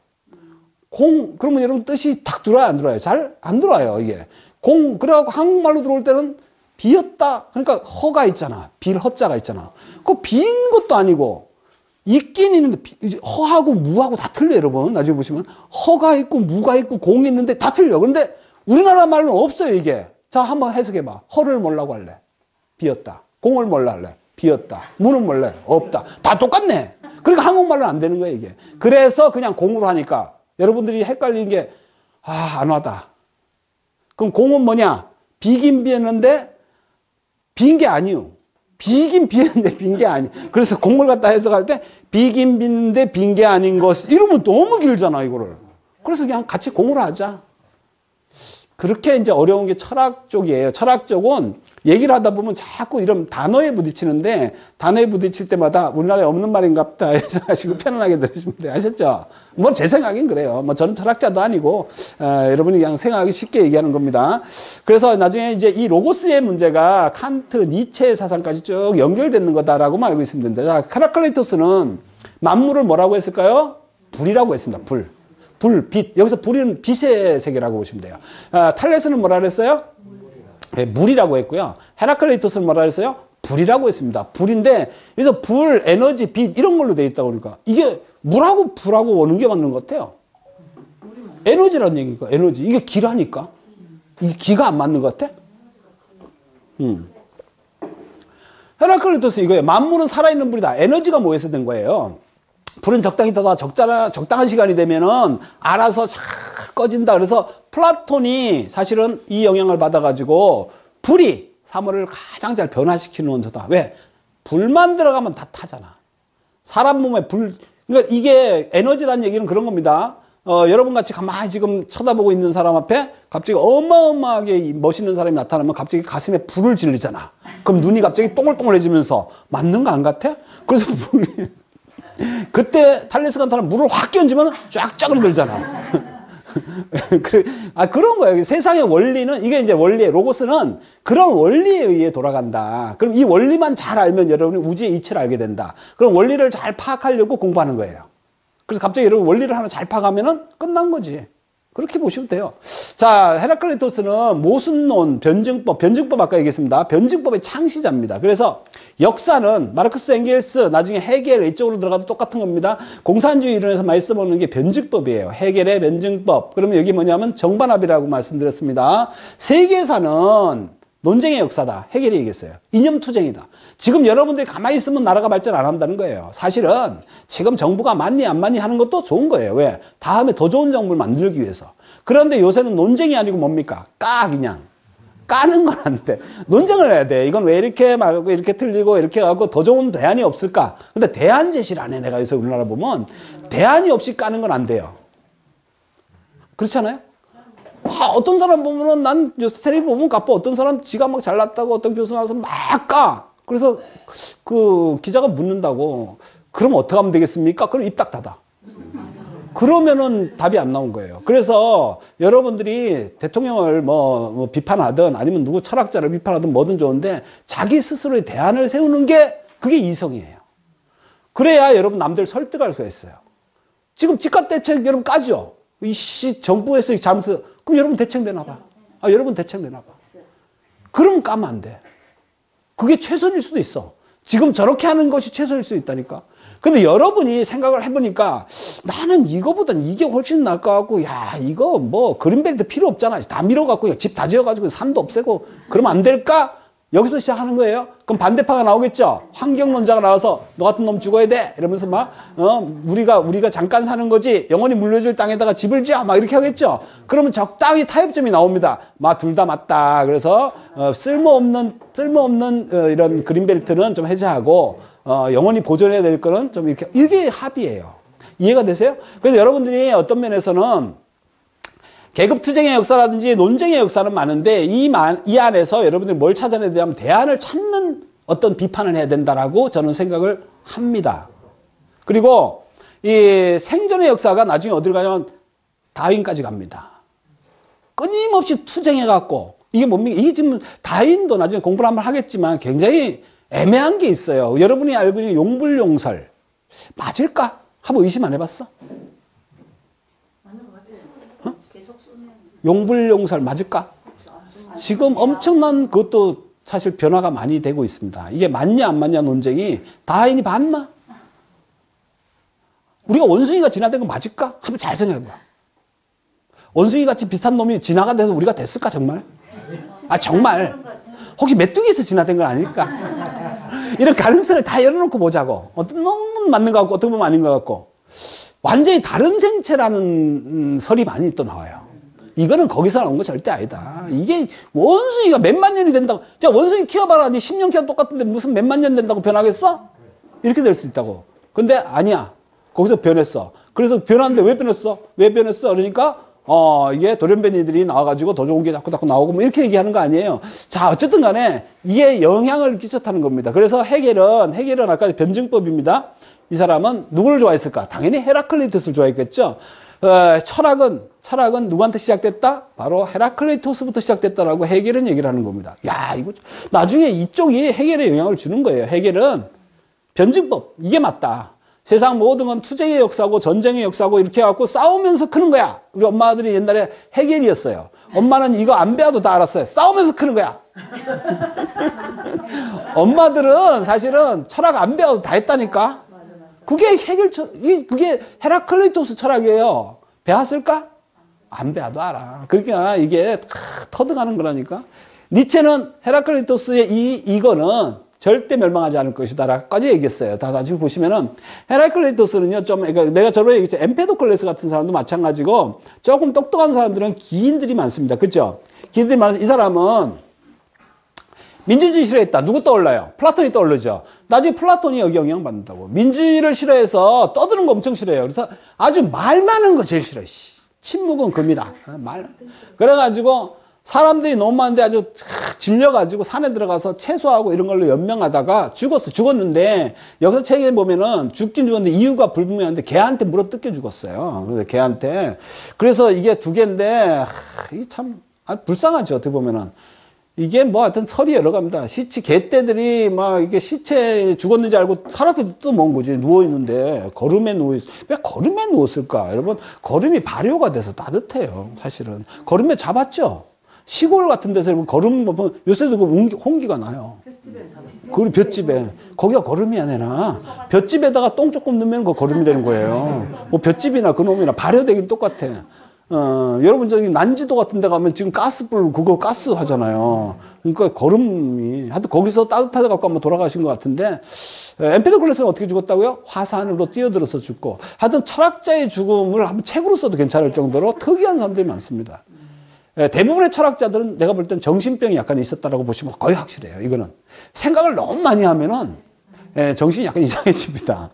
그러면 여러분 뜻이 탁 들어와요, 안 들어와요? 잘 안 들어와요, 이게. 그래갖고 한국말로 들어올 때는 비었다. 그러니까 허가 있잖아. 빌 허자가 있잖아. 그 빈 것도 아니고, 있긴 있는데, 허하고 무하고 다 틀려, 여러분. 나중에 보시면. 허가 있고, 무가 있고, 공이 있는데 다 틀려. 그런데 우리나라 말은 없어요, 이게. 자, 한번 해석해봐. 허를 뭐라고 할래? 비었다. 공을 뭐라 할래? 비었다. 무는 뭐래? 없다. 다 똑같네. 그러니까 한국말은 안 되는 거예요, 이게. 그래서 그냥 공으로 하니까 여러분들이 헷갈리는 게, 안 와다. 그럼 공은 뭐냐? 비긴 비었는데, 빈 게 아니요. 비긴 비었는데 빈 게 아니. 그래서 공을 갖다 해석할 때 비긴 빈데 빈 게 아닌 것. 이러면 너무 길잖아 이거를. 그래서 그냥 같이 공으로 하자. 그렇게 이제 어려운 게 철학 쪽이에요. 철학 쪽은 얘기를 하다 보면 자꾸 이런 단어에 부딪히는데 단어에 부딪힐 때마다 우리나라에 없는 말인갑다 해서 하시고 편안하게 들으시면 돼요. 아셨죠? 뭐 제 생각엔 그래요. 뭐 저는 철학자도 아니고 여러분이 그냥 생각하기 쉽게 얘기하는 겁니다. 그래서 나중에 이제 이 로고스의 문제가 칸트, 니체의 사상까지 쭉 연결되는 거다라고 알고 있으면 됩니다. 자, 헤라클레이토스는 만물을 뭐라고 했을까요? 불이라고 했습니다. 불. 불, 빛. 여기서 불은 빛의 세계라고 보시면 돼요. 탈레스는 뭐라 그랬어요? 네, 물이라고 했고요. 헤라클레이토스는 뭐라 그랬어요? 불이라고 했습니다. 불인데 여기서 불, 에너지, 빛 이런 걸로 돼 있다고 그러니까 이게 물하고 불하고 오는 게 맞는 것 같아요. 에너지라는 얘기니까 에너지. 이게 기라니까. 이게 기가 안 맞는 것 같아? 헤라클레이토스 이거예요. 만물은 살아있는 불이다. 에너지가 모여서 된 거예요. 불은 적당히 타다 적당한 시간이 되면은 알아서 잘 꺼진다. 그래서 플라톤이 사실은 이 영향을 받아가지고 불이 사물을 가장 잘 변화시키는 원소다. 왜? 불만 들어가면 다 타잖아. 사람 몸에 불, 그러니까 이게 에너지라는 얘기는 그런 겁니다. 여러분 같이 가만히 지금 쳐다보고 있는 사람 앞에 갑자기 어마어마하게 멋있는 사람이 나타나면 갑자기 가슴에 불을 지르잖아. 그럼 눈이 갑자기 동글동글해지면서 맞는 거 안 같아? 그래서 불이 그때 탈레스가 나타나면 물을 확 끼얹으면 쫙쫙 흔들잖아. 그런 거예요. 세상의 원리는, 이게 이제 원리의 로고스는 그런 원리에 의해 돌아간다. 그럼 이 원리만 잘 알면 여러분이 우주의 이치를 알게 된다. 그럼 원리를 잘 파악하려고 공부하는 거예요. 그래서 갑자기 여러분 원리를 하나 잘 파악하면은 끝난 거지. 그렇게 보시면 돼요. 자, 헤라클레이토스는 모순론, 변증법 아까 얘기했습니다. 변증법의 창시자입니다. 그래서 역사는 마르크스, 엥겔스, 나중에 헤겔 이쪽으로 들어가도 똑같은 겁니다. 공산주의 이론에서 많이 써먹는 게 변증법이에요. 헤겔의 변증법. 그러면 여기 뭐냐면 정반합이라고 말씀드렸습니다. 세계사는 논쟁의 역사다. 헤겔이 얘기했어요. 이념투쟁이다. 지금 여러분들이 가만히 있으면 나라가 발전 안 한다는 거예요. 사실은 지금 정부가 맞니 안 맞니 하는 것도 좋은 거예요. 왜? 다음에 더 좋은 정부를 만들기 위해서. 그런데 요새는 논쟁이 아니고 뭡니까? 그냥. 까는 건 안 돼. 논쟁을 해야 돼. 이건 왜 이렇게 말고 이렇게 틀리고 이렇게 하고 더 좋은 대안이 없을까? 근데 대안 제시를 안 해. 내가 요새 우리나라 보면 대안이 없이 까는 건 안 돼요. 그렇지 않아요? 어떤 사람 보면은 난 텔레비 보면 까빠. 어떤 사람 지가 막 잘났다고 어떤 교수 나와서 막 까. 그래서 그 기자가 묻는다고. 그럼 어떻게 하면 되겠습니까? 그럼 입 딱 닫아. 그러면은 답이 안 나온 거예요. 그래서 여러분들이 대통령을 뭐 비판하든 아니면 누구 철학자를 비판하든 뭐든 좋은데 자기 스스로의 대안을 세우는 게 그게 이성이에요. 그래야 여러분 남들 설득할 수가 있어요. 지금 집값 대책 여러분 까죠? 이씨 정부에서 잘못해서 그럼 여러분 대책되나 봐. 여러분 대책되나 봐. 그럼 까면 안 돼. 그게 최선일 수도 있어. 지금 저렇게 하는 것이 최선일 수도 있다니까. 근데 여러분이 생각을 해보니까 나는 이거보단 이게 훨씬 나을 것 같고, 야, 이거 뭐 그린벨트 필요 없잖아. 다 밀어갖고 집 다 지어가지고 산도 없애고 그러면 안 될까? 여기서 시작하는 거예요. 그럼 반대파가 나오겠죠. 환경론자가 나와서 너 같은 놈 죽어야 돼. 이러면서 막 우리가 잠깐 사는 거지 영원히 물려줄 땅에다가 집을 지어 막 이렇게 하겠죠. 그러면 적당히 타협점이 나옵니다. 막 둘 다 맞다. 그래서 쓸모없는 이런 그린벨트는 좀 해제하고 영원히 보존해야 될 거는 좀 이렇게 이게 합의예요. 이해가 되세요? 그래서 여러분들이 어떤 면에서는 계급투쟁의 역사라든지 논쟁의 역사는 많은데 이 안에서 여러분들이 뭘 찾아내야 되냐면 대안을 찾는 어떤 비판을 해야 된다라고 저는 생각을 합니다. 그리고 이 생존의 역사가 나중에 어디로 가냐면 다윈까지 갑니다. 끊임없이 투쟁해갖고 이게 뭡니까? 이게 지금 다윈도 나중에 공부를 한번 하겠지만 굉장히 애매한 게 있어요. 여러분이 알고 있는 용불용설 맞을까? 한번 의심 안 해봤어? 용불용설 맞을까? 지금 엄청난 그것도 사실 변화가 많이 되고 있습니다. 이게 맞냐 안 맞냐 논쟁이 다윈이 맞나? 우리가 원숭이가 진화된 건 맞을까? 한번 잘 생각해봐. 원숭이 같이 비슷한 놈이 진화가 돼서 우리가 됐을까 정말? 정말 혹시 메뚜기에서 진화된 건 아닐까? 이런 가능성을 다 열어놓고 보자고. 어떤 놈은 맞는 것 같고 어떤 놈은 아닌 것 같고 완전히 다른 생체라는 설이 많이 또 나와요. 이거는 거기서 나온 거 절대 아니다. 이게 원숭이가 몇만 년이 된다고. 자, 원숭이 키워봐라. 니 10년 키워 똑같은데 무슨 몇만 년 된다고 변하겠어? 이렇게 될 수 있다고. 근데 아니야. 거기서 변했어. 그래서 변하는데 왜 변했어? 왜 변했어? 그러니까 이게 돌연변이들이 나와가지고 더 좋은 게 자꾸 나오고 뭐 이렇게 얘기하는 거 아니에요. 자, 어쨌든 간에 이게 영향을 끼쳤다는 겁니다. 그래서 해겔은 아까 변증법입니다. 이 사람은 누구를 좋아했을까? 당연히 헤라클리토스를 좋아했겠죠. 철학은 누구한테 시작됐다? 바로 헤라클리토스부터 시작됐다라고 해겔은 얘기를 하는 겁니다. 야, 이거 나중에 이쪽이 해겔에 영향을 주는 거예요. 해겔은 변증법, 이게 맞다. 세상 모든 건 투쟁의 역사고 전쟁의 역사고 이렇게 해갖고 싸우면서 크는 거야. 우리 엄마들이 옛날에 해겔이었어요. 엄마는 이거 안 배워도 다 알았어요. 싸우면서 크는 거야. 엄마들은 사실은 철학 안 배워도 다 했다니까. 그게 그게 헤라클리토스 철학이에요. 배웠을까? 안 배워도 알아. 그러니까 이게 터득하는 거라니까. 니체는 헤라클리토스의 이거는 절대 멸망하지 않을 것이다라고까지 얘기했어요. 다 나중에 보시면은 헤라클리토스는요, 그러니까 내가 저번에 얘기했죠. 엠페도클레스 같은 사람도 마찬가지고 조금 똑똑한 사람들은 기인들이 많습니다. 그죠? 기인들이 많아서 이 사람은 민주주의 싫어했다. 누구 떠올라요? 플라톤이 떠오르죠. 나중에 플라톤이 여기 영향받는다고. 민주주의를 싫어해서 떠드는 거 엄청 싫어해요. 그래서 아주 말 많은 거 제일 싫어요. 침묵은 금이다. 그래가지고 사람들이 너무 많은데 아주 질려가지고 산에 들어가서 채소하고 이런 걸로 연명하다가 죽었는데 여기서 책에 보면은 죽긴 죽었는데 이유가 불분명한데 개한테 물어 뜯겨 죽었어요. 그래서 개한테. 그래서 이게 두 개인데 이게 참 불쌍하죠. 어떻게 보면은. 이게 뭐 하여튼 설이 여러 갑니다. 개떼들이 막 이게 시체 죽었는지 알고 살아서 또 먹은 거지. 누워있는데 거름에 누워있어. 왜 거름에 누웠을까? 여러분, 거름이 발효가 돼서 따뜻해요. 사실은. 거름에 잡았죠? 시골 같은 데서 거름 보면 요새도 그 홍기가 나요. 그 볏집에. 거기가 거름이 아니라 볏집에다가 똥 조금 넣으면 그 거름이 되는 거예요. 뭐 볏집이나 그놈이나 발효되긴 똑같아. 여러분 저기 난지도 같은 데 가면 지금 가스불 그거 가스 하잖아요. 그러니까 거름이 하여튼 거기서 따뜻하다 갖고 한번 돌아가신 것 같은데 엠페도클레스는 어떻게 죽었다고요? 화산으로 뛰어들어서 죽고 하여튼 철학자의 죽음을 한번 책으로 써도 괜찮을 정도로 특이한 사람들이 많습니다. 대부분의 철학자들은 내가 볼 땐 정신병이 약간 있었다라고 보시면 거의 확실해요. 이거는 생각을 너무 많이 하면은 정신이 약간 이상해집니다.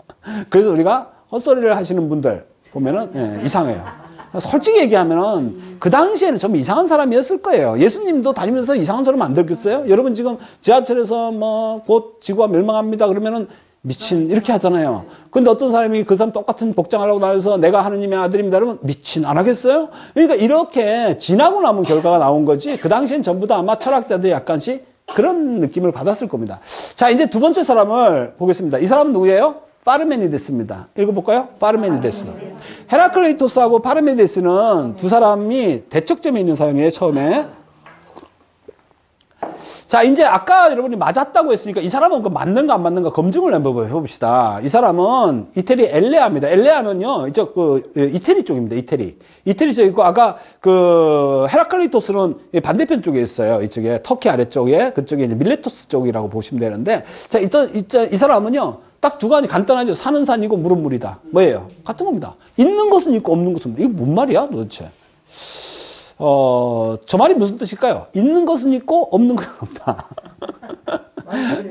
그래서 우리가 헛소리를 하시는 분들 보면은 이상해요. 솔직히 얘기하면은 그 당시에는 좀 이상한 사람이었을 거예요. 예수님도 다니면서 이상한 사람 안 들겠어요? 여러분 지금 지하철에서 뭐 곧 지구가 멸망합니다 그러면은 미친 이렇게 하잖아요. 근데 어떤 사람이 그 사람 똑같은 복장하려고 나와서 내가 하느님의 아들입니다 그러면 미친 안 하겠어요? 그러니까 이렇게 지나고 나면 결과가 나온 거지 그 당시엔 전부 다 아마 철학자들이 약간씩 그런 느낌을 받았을 겁니다. 자, 이제 두 번째 사람을 보겠습니다. 이 사람은 누구예요? 파르메니데스입니다. 읽어볼까요? 파르메니데스. 헤라클레이토스하고 파르메니데스는 두 사람이 대척점에 있는 사람이에요, 처음에. 자, 이제 아까 여러분이 맞았다고 했으니까 이 사람은 그 맞는가 안 맞는가 검증을 한번 해봅시다. 이 사람은 이태리 엘레아입니다. 엘레아는요, 이태리 쪽입니다, 이태리. 이태리 쪽에 있고, 아까 헤라클레이토스는 반대편 쪽에 있어요. 이쪽에, 터키 아래쪽에, 그쪽에 이제 밀레토스 쪽이라고 보시면 되는데, 자, 이 사람은요, 딱 두 가지 간단하죠. 산은 산이고 물은 물이다. 뭐예요? 같은 겁니다. 있는 것은 있고 없는 것은 없다. 이게 뭔 말이야, 도대체? 저 말이 무슨 뜻일까요? 있는 것은 있고 없는 것은 없다.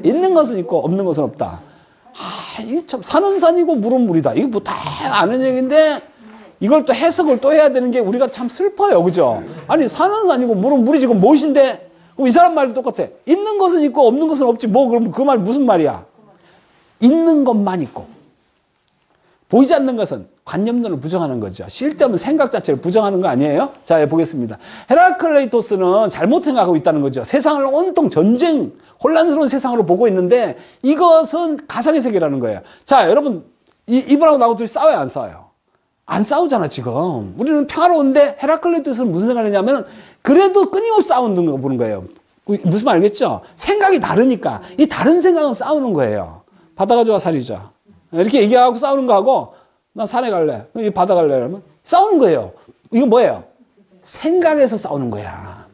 있는 것은 있고 없는 것은 없다. 이게 참 산은 산이고 물은 물이다. 이게 뭐 다 아는 얘기인데 이걸 또 해석을 또 해야 되는 게 우리가 참 슬퍼요. 그죠? 아니 산은 산이고 물은 물이 지금 무엇인데? 그럼 이 사람 말도 똑같아. 있는 것은 있고 없는 것은 없지. 뭐 그럼 그 말 무슨 말이야? 있는 것만 있고 보이지 않는 것은 관념론을 부정하는 거죠. 쓸데없는 생각 자체를 부정하는 거 아니에요? 자, 보겠습니다. 헤라클레이토스는 잘못 생각하고 있다는 거죠. 세상을 온통 전쟁, 혼란스러운 세상으로 보고 있는데 이것은 가상의 세계라는 거예요. 자, 여러분 이분하고 나하고 둘이 싸워요, 안 싸워요? 안 싸우잖아, 지금. 우리는 평화로운데 헤라클레이토스는 무슨 생각을 했냐면 그래도 끊임없이 싸우는 거 보는 거예요. 무슨 말 알겠죠? 생각이 다르니까 이 다른 생각은 싸우는 거예요. 바다가 좋아, 산이 좋아. 이렇게 얘기하고 싸우는 거하고 나 산에 갈래. 바다 갈래. 그러면 싸우는 거예요. 이거 뭐예요? 생각에서 싸우는 거야.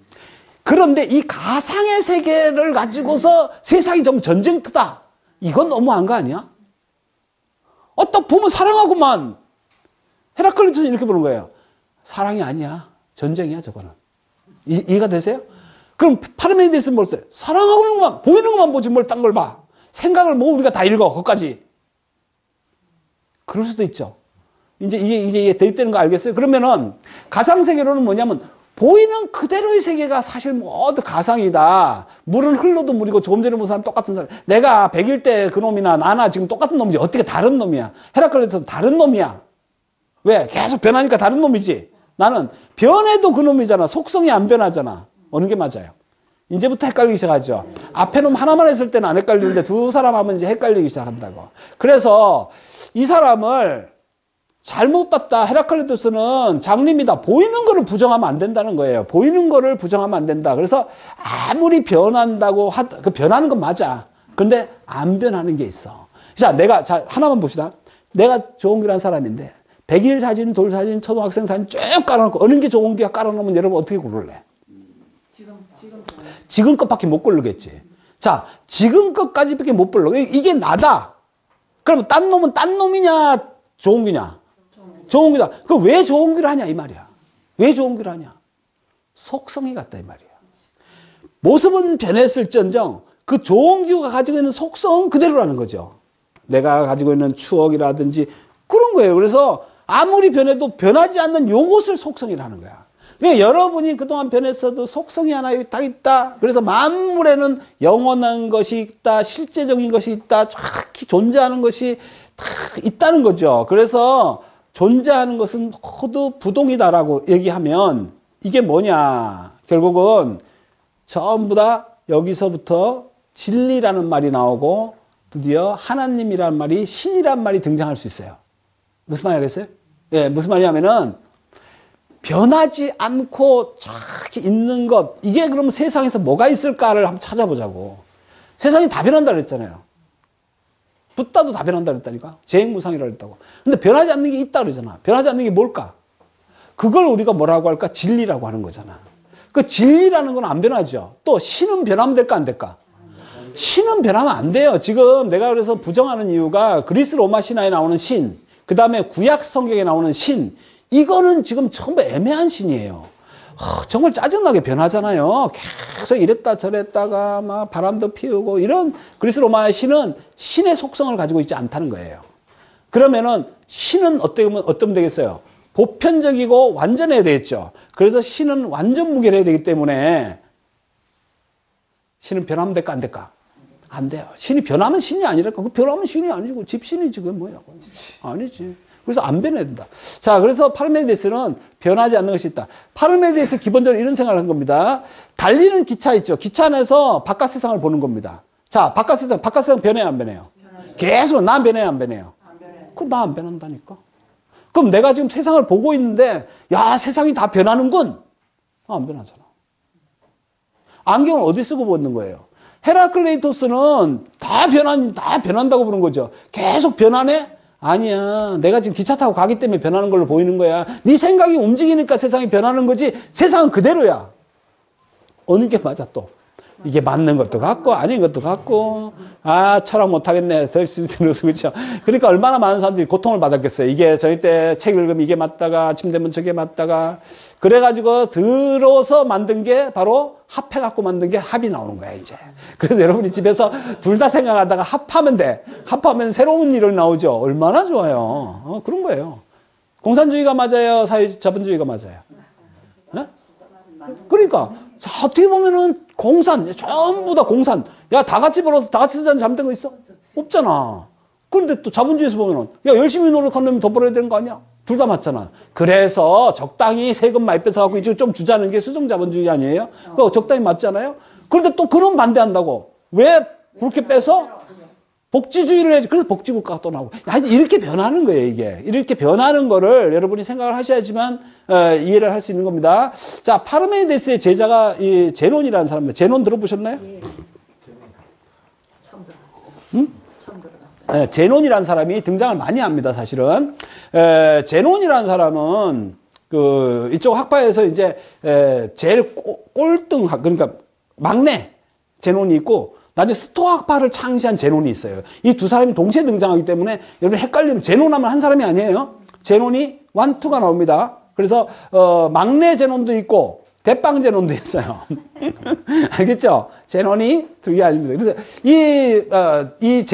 그런데 이 가상의 세계를 가지고서 세상이 전부 전쟁터다. 이건 너무한 거 아니야? 딱 보면 사랑하고만. 헤라클리토스는 이렇게 보는 거예요. 사랑이 아니야. 전쟁이야, 저거는. 이해가 되세요? 그럼 파르메니데스는 뭘 써요? 사랑하고는 것만, 보이는 것만 보지 뭘 딴 걸 봐. 생각을 뭐 우리가 다 읽어, 그것까지. 그럴 수도 있죠. 이게 대입되는 거 알겠어요? 그러면은 가상세계로는 뭐냐면 보이는 그대로의 세계가 사실 모두 가상이다. 물은 흘러도 물이고 조금 전에 본 사람 똑같은 사람. 내가 100일 때 그놈이나 나나 지금 똑같은 놈이지. 어떻게 다른 놈이야? 헤라클레스는 다른 놈이야. 왜? 계속 변하니까 다른 놈이지. 나는 변해도 그 놈이잖아. 속성이 안 변하잖아. 어느 게 맞아요? 이제부터 헷갈리기 시작하죠. 앞에 놈 하나만 했을 때는 안 헷갈리는데 두 사람 하면 이제 헷갈리기 시작한다고. 그래서 이 사람을 잘못 봤다. 헤라클레토스는 장님이다. 보이는 거를 부정하면 안 된다는 거예요. 보이는 거를 부정하면 안 된다. 그래서 아무리 변한다고 그 변하는 건 맞아. 그런데 안 변하는 게 있어. 자, 하나만 봅시다. 내가 조홍기라는 사람인데 100일 사진, 돌 사진, 초등학생 사진 쭉 깔아놓고 어느 게 조홍기가 깔아놓으면 여러분 어떻게 고를래? 지금 것밖에 못 고르겠지. 자, 지금 것까지밖에 못 고르. 이게 나다. 그럼 딴 놈은 딴 놈이냐, 조홍기냐? 조홍기다. 그 왜 조홍기를 하냐 이 말이야. 왜 조홍기를 하냐? 속성이 같다 이 말이야. 모습은 변했을지언정 그 조홍기가 가지고 있는 속성은 그대로라는 거죠. 내가 가지고 있는 추억이라든지 그런 거예요. 그래서 아무리 변해도 변하지 않는 요것을 속성이라는 거야. 그러니까 여러분이 그동안 변했어도 속성이 하나 딱 있다. 그래서 만물에는 영원한 것이 있다. 실제적인 것이 있다. 정확히 존재하는 것이 다 있다는 거죠. 그래서 존재하는 것은 모두 부동이다라고 얘기하면 이게 뭐냐. 결국은 전부 다 여기서부터 진리라는 말이 나오고 드디어 하나님이라는 말이 신이라는 말이 등장할 수 있어요. 무슨 말이 알겠어요? 예, 무슨 말이냐면은 변하지 않고 정확히 있는 것. 이게 그럼 세상에서 뭐가 있을까를 한번 찾아보자고. 세상이 다 변한다 그랬잖아요. 붓다도 다 변한다 그랬다니까. 재행무상이라고 그랬다고. 근데 변하지 않는 게 있다 그러잖아. 변하지 않는 게 뭘까? 그걸 우리가 뭐라고 할까? 진리라고 하는 거잖아. 그 진리라는 건 안 변하죠. 또 신은 변하면 될까 안 될까? 신은 변하면 안 돼요. 지금 내가 그래서 부정하는 이유가 그리스 로마 신화에 나오는 신, 그 다음에 구약 성경에 나오는 신, 이거는 지금 전부 애매한 신이에요. 정말 짜증나게 변하잖아요. 계속 이랬다 저랬다가 막 바람도 피우고 이런 그리스 로마의 신은 신의 속성을 가지고 있지 않다는 거예요. 그러면은 신은 어떻게 되겠어요? 보편적이고 완전해야 되겠죠. 그래서 신은 완전 무결해야 되기 때문에 신은 변하면 될까 안 될까? 안 돼요. 신이 변하면 신이 아니랄까? 그 변하면 신이 아니고 집신이지 그게 뭐야? 아니지. 그래서 안 변해야 된다. 자, 그래서 파르메데스는 변하지 않는 것이 있다. 파르메데스 기본적으로 이런 생각을 한 겁니다. 달리는 기차 있죠. 기차 안에서 바깥 세상을 보는 겁니다. 자, 바깥 세상 변해요, 안 변해요? 계속 나 변해요, 안 변해요? 그럼 나 안 변한다니까. 그럼 내가 지금 세상을 보고 있는데, 야, 세상이 다 변하는군. 안 변하잖아. 안경을 어디 쓰고 보는 거예요? 헤라클레이토스는 다 변한다고 보는 거죠. 계속 변하네? 아니야. 내가 지금 기차 타고 가기 때문에 변하는 걸로 보이는 거야. 네 생각이 움직이니까 세상이 변하는 거지. 세상은 그대로야. 어느 게 맞아 또. 이게 맞는 것도 같고 아닌 것도 같고. 아, 철학 못하겠네. 그렇죠. 그러니까 얼마나 많은 사람들이 고통을 받았겠어요. 이게 저희 때 책 읽으면 이게 맞다가 아침 되면 저게 맞다가 그래가지고 들어서 만든 게 바로 합해갖고 만든 게 합이 나오는 거야 이제. 그래서 여러분이 집에서 둘 다 생각하다가 합하면 돼. 합하면 새로운 이론이 나오죠. 얼마나 좋아요. 그런 거예요. 공산주의가 맞아요? 자본주의가 맞아요? 네? 그러니까 어떻게 보면은 전부 다 공산. 야, 다 같이 벌어서 다 같이 쓰자는 잘못된 거 있어? 없잖아. 그런데 또 자본주의에서 보면은 야, 열심히 노력한 놈이 더 벌어야 되는 거 아니야? 둘 다 맞잖아. 그래서 적당히 세금 많이 뺏어갖고 이제 좀 주자는 게 수정자본주의 아니에요? 그거 적당히 맞잖아요? 그런데 또 그런 반대한다고. 왜 그렇게 빼서? 복지주의를 해야지. 그래서 복지국가가 또 나오고. 이렇게 변하는 거예요, 이게. 이렇게 변하는 거를 여러분이 생각을 하셔야지만 이해를 할 수 있는 겁니다. 자, 파르메니데스의 제자가 이 제논이라는 사람입니다. 제논 들어보셨나요? 예. 처음 들어봤어요. 응? 처음 들어봤어요. 제논이라는 사람이 등장을 많이 합니다, 사실은. 제논이라는 사람은 이쪽 학파에서 이제 제일 꼴등, 그러니까 막내 제논이 있고 나중에 스토아파를 창시한 제논이 있어요. 이 두 사람이 동시에 등장하기 때문에 여러분 헷갈리면 제논하면 한 사람이 아니에요. 제논이 1, 2가 나옵니다. 그래서 막내 제논도 있고 대빵 제논도 있어요. 알겠죠? 제논이 두 개 아닙니다. 그래서 이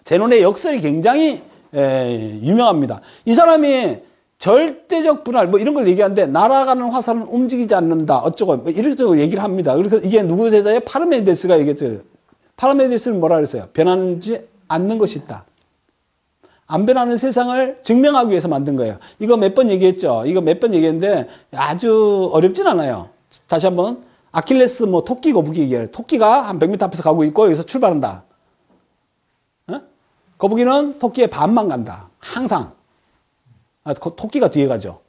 제논의 역설이 굉장히 유명합니다. 이 사람이 절대적 분할 뭐 이런 걸 얘기하는데 날아가는 화살은 움직이지 않는다 어쩌고 뭐 이런 식으로 얘기를 합니다. 그래서 이게 누구 제자의 파르메니데스가 얘기했죠. 파르메니데스는 뭐라 그랬어요? 변하지 않는 것이 있다. 안 변하는 세상을 증명하기 위해서 만든 거예요. 이거 몇 번 얘기했죠. 이거 몇 번 얘기했는데 아주 어렵진 않아요. 다시 한번 아킬레스 뭐 토끼 거북이 얘기해요. 토끼가 한 100m 앞에서 가고 있고 여기서 출발한다. 어? 거북이는 토끼의 반만 간다. 항상. 토끼가 뒤에 가죠.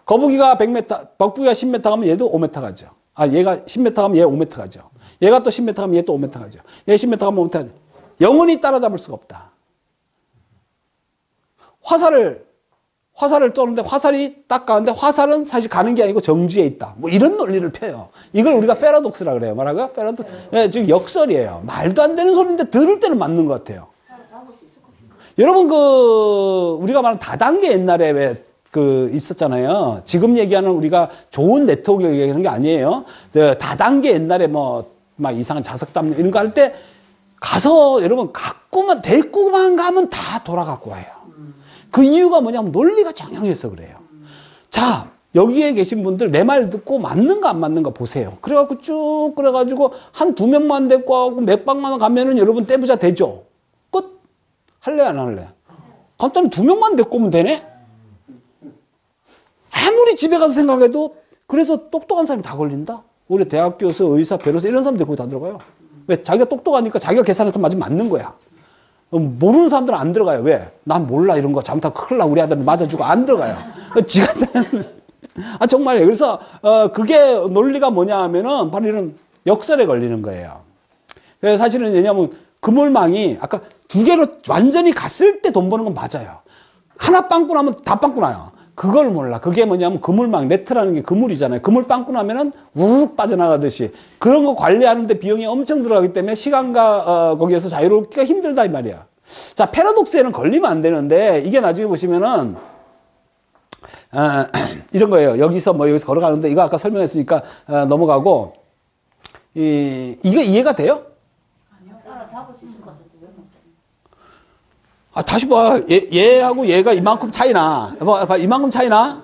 거북이가 100m, 거북이가 10m 가면 얘도 5m 가죠. 얘가 10m 가면 얘 5m 가죠. 얘가 또 10m 가면 얘 또 5m 가죠. 얘 10m 가면 5m 가죠. 영원히 따라잡을 수가 없다. 화살을 쏘는데 화살이 딱 가는데 화살은 사실 가는 게 아니고 정지에 있다. 뭐 이런 논리를 펴요. 이걸 우리가 패러독스라 그래요. 뭐라고요? 패러독스. 네, 지금 역설이에요. 말도 안 되는 소리인데 들을 때는 맞는 것 같아요. 여러분 우리가 말하는 다단계 옛날에 왜 있었잖아요. 지금 얘기하는 우리가 좋은 네트워크 얘기하는 게 아니에요. 다단계 옛날에 막 이상한 자석 담요 이런 거 할 때 가서 여러분 데리고만 가면 다 돌아갖고 와요. 그 이유가 뭐냐면 논리가 정형해서 그래요. 자, 여기에 계신 분들 내 말 듣고 맞는가 안 맞는가 보세요. 그래갖고 쭉 그래가지고 한 2명만 데리고 하고 몇 방만 가면은 여러분 떼부자 되죠. 끝. 할래 안 할래? 간단히 2명만 데리고 오면 되네? 아무리 집에 가서 생각해도 그래서 똑똑한 사람이 다 걸린다? 우리 대학 교수, 의사, 변호사 이런 사람들 거기 다 들어가요. 왜? 자기가 똑똑하니까 자기가 계산해서 맞으면 맞는 거야. 모르는 사람들은 안 들어가요. 왜? 난 몰라 이런 거 잘못하면 큰일 나 우리 아들은 맞아주고 안 들어가요. 지가 정말요. 그래서 그게 논리가 뭐냐 하면은 바로 이런 역설에 걸리는 거예요. 그래서 사실은 왜냐하면 그물망이 아까 2개로 완전히 갔을 때 돈 버는 건 맞아요. 하나 빵꾸 나면 다 빵꾸 나요. 그걸 몰라. 그게 뭐냐면 그물망, 네트라는 게 그물이잖아요. 그물 빵꾸 나면은 우욱 빠져나가듯이 그런 거 관리하는데 비용이 엄청 들어가기 때문에 시간과 거기에서 자유롭기가 힘들다 이 말이야. 자, 패러독스에는 걸리면 안 되는데 이게 나중에 보시면은 이런 거예요. 여기서 걸어가는데 이거 아까 설명했으니까 넘어가고 이거 이해가 돼요? 아니요. 따라잡을 수 있을 것 같아요. 다시 봐. 얘하고 얘가 이만큼 차이나. 이만큼 차이나?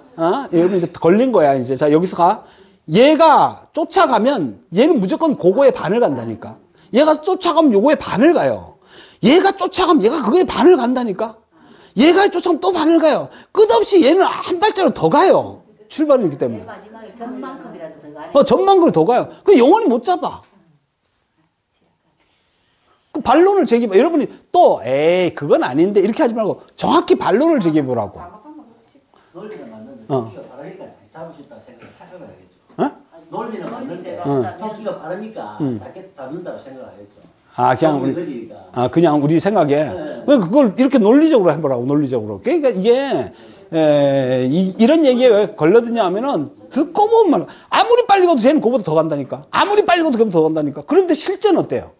여러분 이제 걸린 거야, 이제. 자, 여기서 가. 얘가 쫓아가면 얘는 무조건 그거의 반을 간다니까. 얘가 쫓아가면 요거의 반을 가요. 얘가 쫓아가면 얘가 그거의 반을 간다니까. 얘가 쫓아가면 또 반을 가요. 끝없이 얘는 한 발자국 더 가요. 출발이 있기 때문에. 마지막에 전만큼이라도 더 가요. 전만큼 더 가요. 그 영원히 못 잡아. 그 반론을 제기해. 여러분이 또, 그건 아닌데, 이렇게 하지 말고 정확히 반론을 제기해보라고. 논리는 맞는데 토끼가 빠르니까 잡을 수 있다고 생각하겠죠. 논리는 맞는데 토끼가 빠르니까 잡는다고 생각하겠죠. 그냥 우리 생각에. 그걸 이렇게 논리적으로 해보라고, 논리적으로. 그러니까 이게, 이런 얘기에 왜 걸려드냐 하면은, 듣고 보면, 아무리 빨리 가도 쟤는 그거보다 더 간다니까. 아무리 빨리 가도 그보다 더 간다니까. 그런데 실제는 어때요?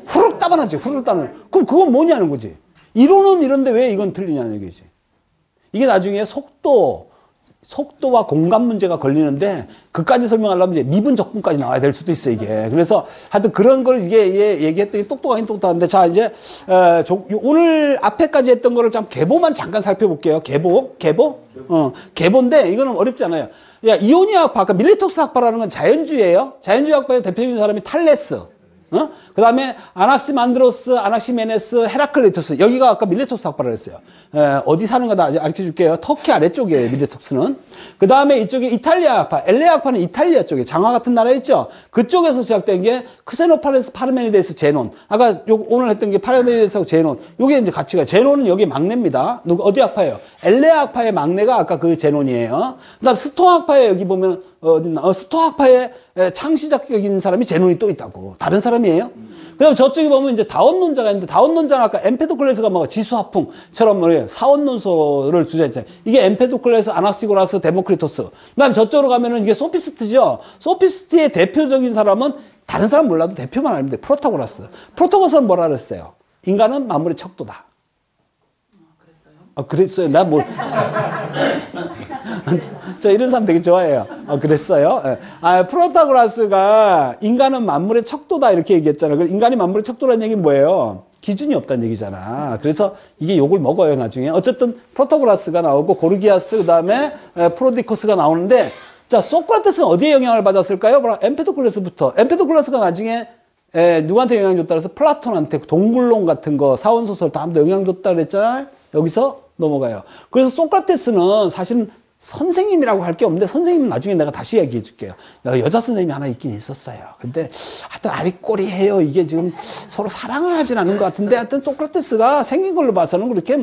후룩 따바나지, 후룩 따바나. 그럼 그건 뭐냐는 거지. 이론은 이런데 왜 이건 틀리냐는 얘기지. 이게 나중에 속도와 공간 문제가 걸리는데, 그까지 설명하려면 이제 미분 적분까지 나와야 될 수도 있어, 이게. 그래서 하여튼 그런 걸 이게 얘기했더니 똑똑하긴 똑똑한데, 자, 이제, 오늘 앞에까지 했던 거를 좀 계보만 잠깐 살펴볼게요. 계보인데, 이거는 어렵지 않아요. 야, 이오니아 학파, 아까 밀레토스 학파라는 건 자연주의예요. 자연주의 학파의 대표적인 사람이 탈레스. 그 다음에 아낙시만드로스, 아낙시메네스, 헤라클레토스. 여기가 아까 밀레토스 학파라고 했어요. 어디 사는가 다 알려 줄게요. 터키 아래쪽이에요, 밀레토스는. 그 다음에 이쪽에 이탈리아 학파, 엘레아 학파는 이탈리아 쪽에 장화 같은 나라 있죠? 그쪽에서 시작된 게 크세노파레스, 파르메니데스, 제논. 아까 오늘 했던 게 파르메니데스하고 제논. 요게 이제 같이 가요. 제논은 여기 막내입니다. 어디 학파예요? 엘레아 학파의 막내가 아까 그 제논이에요. 그 다음 스토아 학파에 여기 보면 스토아 학파의 창시작적인 사람이 제논이 또 있다고. 다른 사람이에요. 그 다음 저쪽에 보면 이제 다원론자가 있는데, 다원론자는 아까 엠페도클레스가 지수화풍처럼 사원론소를 주장했잖아요. 이게 엠페도클레스, 아낙시고라스, 데모크리토스. 그 다음 저쪽으로 가면은 이게 소피스트죠. 소피스트의 대표적인 사람은 다른 사람 몰라도 대표만 알면 돼. 프로타고라스. 프로타고라스는 뭐라 그랬어요? 인간은 만물의 척도다. 그랬어요? 나 저 이런 사람 되게 좋아해요. 그랬어요? 프로타고라스가 인간은 만물의 척도다 이렇게 얘기했잖아요. 인간이 만물의 척도라는 얘기는 뭐예요? 기준이 없다는 얘기잖아. 그래서 이게 욕을 먹어요, 나중에. 어쨌든 프로토고라스가 나오고 고르기아스, 그다음에 프로디코스가 나오는데, 자, 소크라테스는 어디에 영향을 받았을까요? 바로 엠페도클레스부터. 엠페도클레스가 나중에 누구한테 영향 줬다 그래서 플라톤한테 동굴론 같은 거, 사원소설 다 영향 줬다 그랬잖아요. 여기서 넘어가요. 그래서 소크라테스는 사실은 선생님이라고 할 게 없는데, 선생님은 나중에 내가 다시 얘기해 줄게요. 여자 선생님이 하나 있긴 있었어요. 근데 하여튼 아리꼬리해요. 이게 지금 서로 사랑을 하진 않는 것 같은데, 하여튼 소크라테스가 생긴 걸로 봐서는 그렇게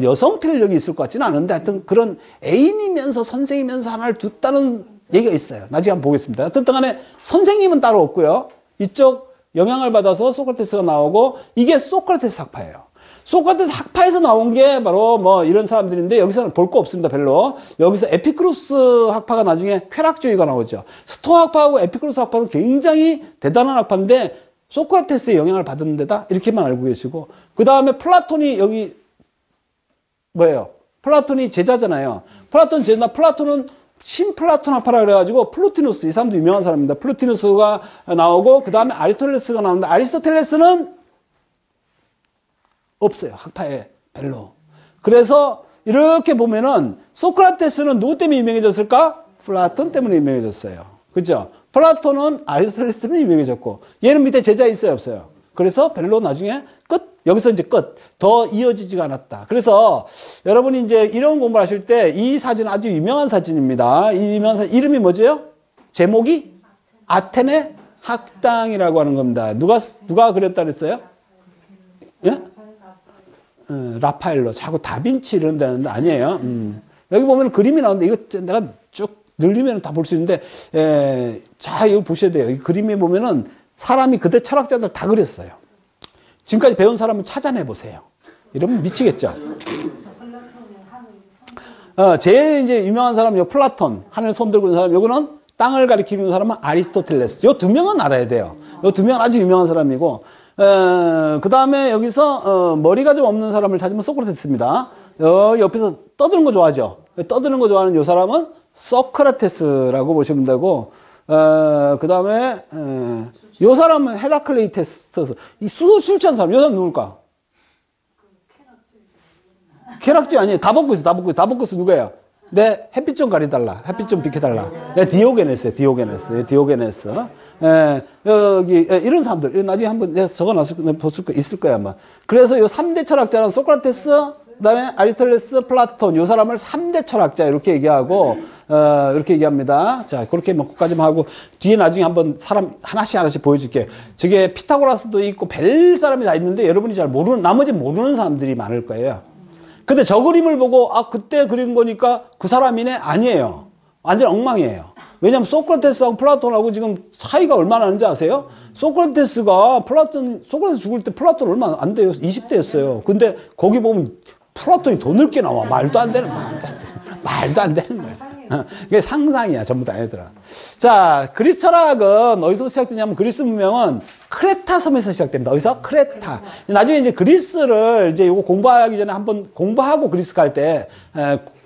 여성 필력이 있을 것 같지는 않은데, 하여튼 그런 애인이면서 선생이면서 하나를 뒀다는 얘기가 있어요. 나중에 한번 보겠습니다. 하여튼 간에 선생님은 따로 없고요. 이쪽 영향을 받아서 소크라테스가 나오고, 이게 소크라테스 학파예요. 소크라테스 학파에서 나온 게 바로 이런 사람들인데, 여기서는 볼 거 없습니다, 별로. 여기서 에피크루스 학파가 나중에 쾌락주의가 나오죠. 스토아 학파하고 에피크루스 학파는 굉장히 대단한 학파인데, 소크라테스의 영향을 받은 데다 이렇게만 알고 계시고, 그 다음에 플라톤이 여기 뭐예요? 플라톤이 제자잖아요. 플라톤 제자, 플라톤은 신플라톤 학파라 그래가지고 플루티누스, 이 사람도 유명한 사람입니다. 플루티누스가 나오고, 그 다음에 아리스토텔레스가 나오는데, 아리스토텔레스는 없어요. 학파에 별로. 그래서 이렇게 보면은 소크라테스는 누구 때문에 유명해졌을까? 플라톤 때문에 유명해졌어요. 그죠? 플라톤은 아리스토텔레스 때문에 유명해졌고, 얘는 밑에 제자 있어요, 없어요? 그래서 별로 나중에 끝. 여기서 이제 끝. 더 이어지지가 않았다. 그래서 여러분이 이제 이런 공부를 하실 때 이 사진은 아주 유명한 사진입니다. 이 유명한 사진, 이름이 뭐죠? 제목이 아테네 학당이라고 하는 겁니다. 누가 그렸다 그랬어요? 예? 라파엘로, 자꾸 다빈치 이런 데는 아니에요. 여기 보면 그림이 나오는데, 이거 내가 쭉 늘리면 다 볼 수 있는데, 자, 이거 보셔야 돼요. 이 그림에 보면은 사람이 그때 철학자들 다 그렸어요. 지금까지 배운 사람을 찾아내 보세요. 이러면 미치겠죠. 제일 이제 유명한 사람은 플라톤, 하늘 손 들고 있는 사람, 요거는 땅을 가리키는 사람은 아리스토텔레스. 요 두 명은 알아야 돼요. 요 두 명은 아주 유명한 사람이고, 그 다음에 여기서 머리가 좀 없는 사람을 찾으면 소크라테스입니다. 옆에서 떠드는 거 좋아하죠. 떠드는 거 좋아하는 요 사람은 소크라테스라고 보시면 되고, 그 다음에 요 사람은 헤라클레이테스. 이 술 취한 사람, 요 사람 누굴까? 쾌락주의 아니에요. 다보쿠스. 다보쿠스 누구예요? 내 햇빛 좀 가리달라. 햇빛 좀 비켜달라. 디오게네스예요. 디오게네스. 여기 이런 사람들 나중에 한번 내가 적어놨을 거 있을 거야 아마. 그래서 요 3대 철학자는 소크라테스, 그다음에 아리스토텔레스, 플라톤, 요 사람을 3대 철학자 이렇게 얘기하고 이렇게 얘기합니다. 자, 그렇게 먹고까지만 하고 뒤에 나중에 한번 사람 하나씩 보여줄게. 저게 피타고라스도 있고 별 사람이 다 있는데 여러분이 잘 모르는, 나머지 모르는 사람들이 많을 거예요. 근데 저 그림을 보고 그때 그린 거니까 그 사람이네? 아니에요. 완전 엉망이에요. 왜냐면 소크라테스하고 플라톤하고 지금 차이가 얼마나 나는지 아세요? 소크라테스가 소크라테스 죽을 때 플라톤 얼마 안 돼요. 20대였어요. 근데 거기 보면 플라톤이 더 늙게 나와. 말도 안 되는 거야. 그게 상상이야, 전부 다 얘들아. 자, 그리스 철학은 어디서 시작되냐면 그리스 문명은 크레타 섬에서 시작됩니다. 어디서? 크레타. 나중에 이제 그리스를 이제 요거 공부하기 전에 한번 공부하고 그리스 갈 때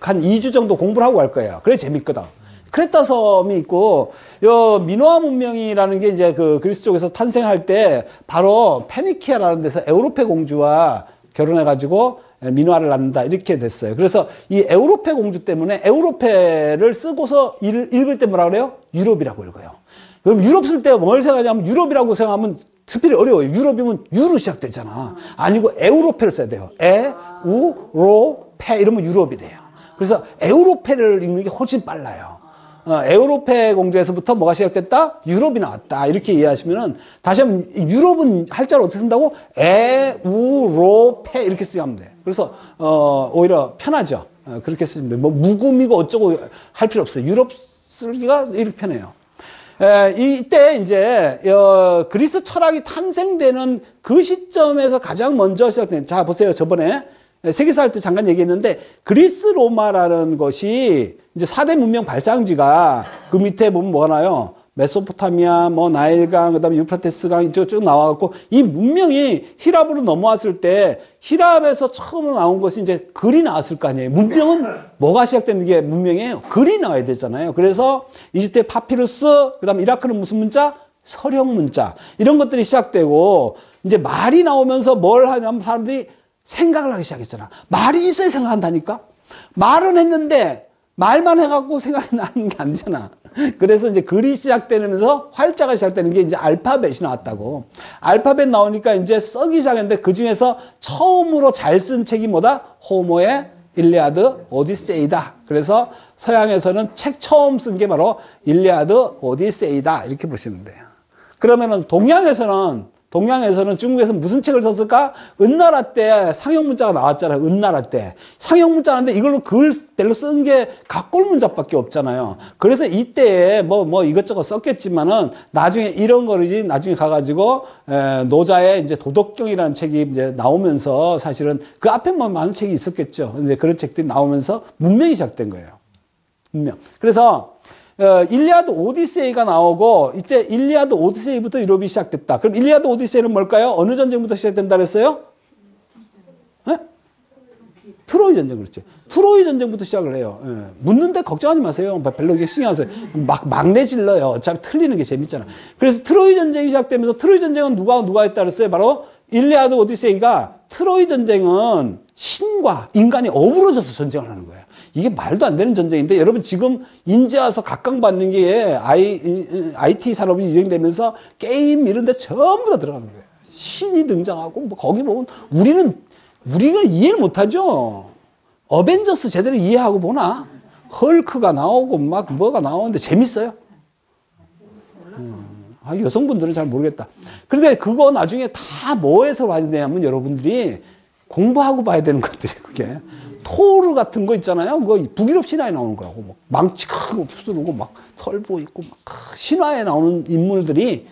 한 2주 정도 공부를 하고 갈 거예요. 그래 재밌거든. 크레타 섬이 있고, 요 미노아 문명이라는 게 이제 그 그리스 쪽에서 탄생할 때 바로 페니키아라는 데서 에우로페 공주와 결혼해가지고 민화를 낳는다 이렇게 됐어요. 그래서 이 에우로페 공주 때문에 에우로페를 쓰고서 읽을 때 뭐라 그래요? 유럽이라고 읽어요. 그럼 유럽 쓸 때 뭘 생각하냐면 유럽이라고 생각하면 특별히 어려워요. 유럽이면 유로 시작되잖아. 아니고 에우로페를 써야 돼요. 에우로페 이러면 유럽이 돼요. 그래서 에우로페를 읽는 게 훨씬 빨라요. 에우로페 공주에서부터 뭐가 시작됐다? 유럽이 나왔다. 이렇게 이해하시면은, 다시 한번, 유럽은 할자를 어떻게 쓴다고? 에우로페 이렇게 쓰면 돼. 그래서, 오히려 편하죠. 그렇게 쓰면 돼. 뭐, 묵음이고 어쩌고 할 필요 없어요. 유럽 쓰기가 이렇게 편해요. 이때 이제, 그리스 철학이 탄생되는 그 시점에서 가장 먼저 시작된, 자, 보세요. 저번에 세계사 할 때 잠깐 얘기했는데, 그리스 로마라는 것이 이제 4대 문명 발상지가 그 밑에 보면 뭐가 나요? 메소포타미아, 나일강, 그 다음에 유프라테스강 쭉 나와갖고, 이 문명이 히랍으로 넘어왔을 때, 히랍에서 처음 나온 것이 이제 글이 나왔을 거 아니에요. 문명은 뭐가 시작된 게 문명이에요? 글이 나와야 되잖아요. 그래서 이집트의 파피루스, 그 다음에 이라크는 무슨 문자? 서령 문자. 이런 것들이 시작되고, 이제 말이 나오면서 뭘 하냐면 사람들이 생각을 하기 시작했잖아. 말이 있어야 생각한다니까. 말은 했는데 말만 해갖고 생각이 나는 게 아니잖아. 그래서 이제 글이 시작되면서 활자가 시작되는 게 이제 알파벳이 나왔다고. 알파벳 나오니까 이제 쓰기 시작했는데 그 중에서 처음으로 잘 쓴 책이 뭐다? 호모의 일리아드 오디세이다. 그래서 서양에서는 책 처음 쓴 게 바로 일리아드 오디세이다. 이렇게 보시면 돼요. 그러면은 동양에서는 중국에서 무슨 책을 썼을까? 은나라 때 상형 문자가 나왔잖아요. 은나라 때. 상형 문자인데 이걸로 글 별로 쓴 게 각골 문자밖에 없잖아요. 그래서 이때에 뭐 이것저것 썼겠지만은 나중에 이런 거지 나중에 가가지고 노자의 이제 도덕경이라는 책이 이제 나오면서 사실은 그 앞에 뭐 많은 책이 있었겠죠. 이제 그런 책들이 나오면서 문명이 시작된 거예요. 문명. 그래서 일리아드 오디세이가 나오고 이제 일리아드 오디세이부터 유럽이 시작됐다. 그럼 일리아드 오디세이는 뭘까요? 어느 전쟁부터 시작된다 그랬어요? 네? 트로이 전쟁 그렇죠. 트로이 전쟁부터 시작을 해요. 예. 묻는데 걱정하지 마세요. 별로 신경 안 써요. 막 내질러요. 어차피 틀리는 게 재밌잖아. 그래서 트로이 전쟁이 시작되면서 트로이 전쟁은 누가 했다 그랬어요? 바로 일리아드 오디세이가 트로이 전쟁은 신과 인간이 어우러져서 전쟁을 하는 거예요. 이게 말도 안 되는 전쟁인데 여러분 지금 인제 와서 각광받는 게 IT 산업이 유행되면서 게임 이런 데 전부 다 들어가는 거예요. 신이 등장하고 뭐 거기 보면 우리가 이해를 못하죠. 어벤져스 제대로 이해하고 보나? 헐크가 나오고 막 뭐가 나오는데 재밌어요. 여성분들은 잘 모르겠다. 그런데 그거 나중에 다 뭐에서 봐야 되냐면 여러분들이 공부하고 봐야 되는 것들이 그게. 토르 같은 거 있잖아요. 그거 북유럽 신화에 나오는 거라고. 막 망치 크고 푸르고 막 털보 있고 막 신화에 나오는 인물들이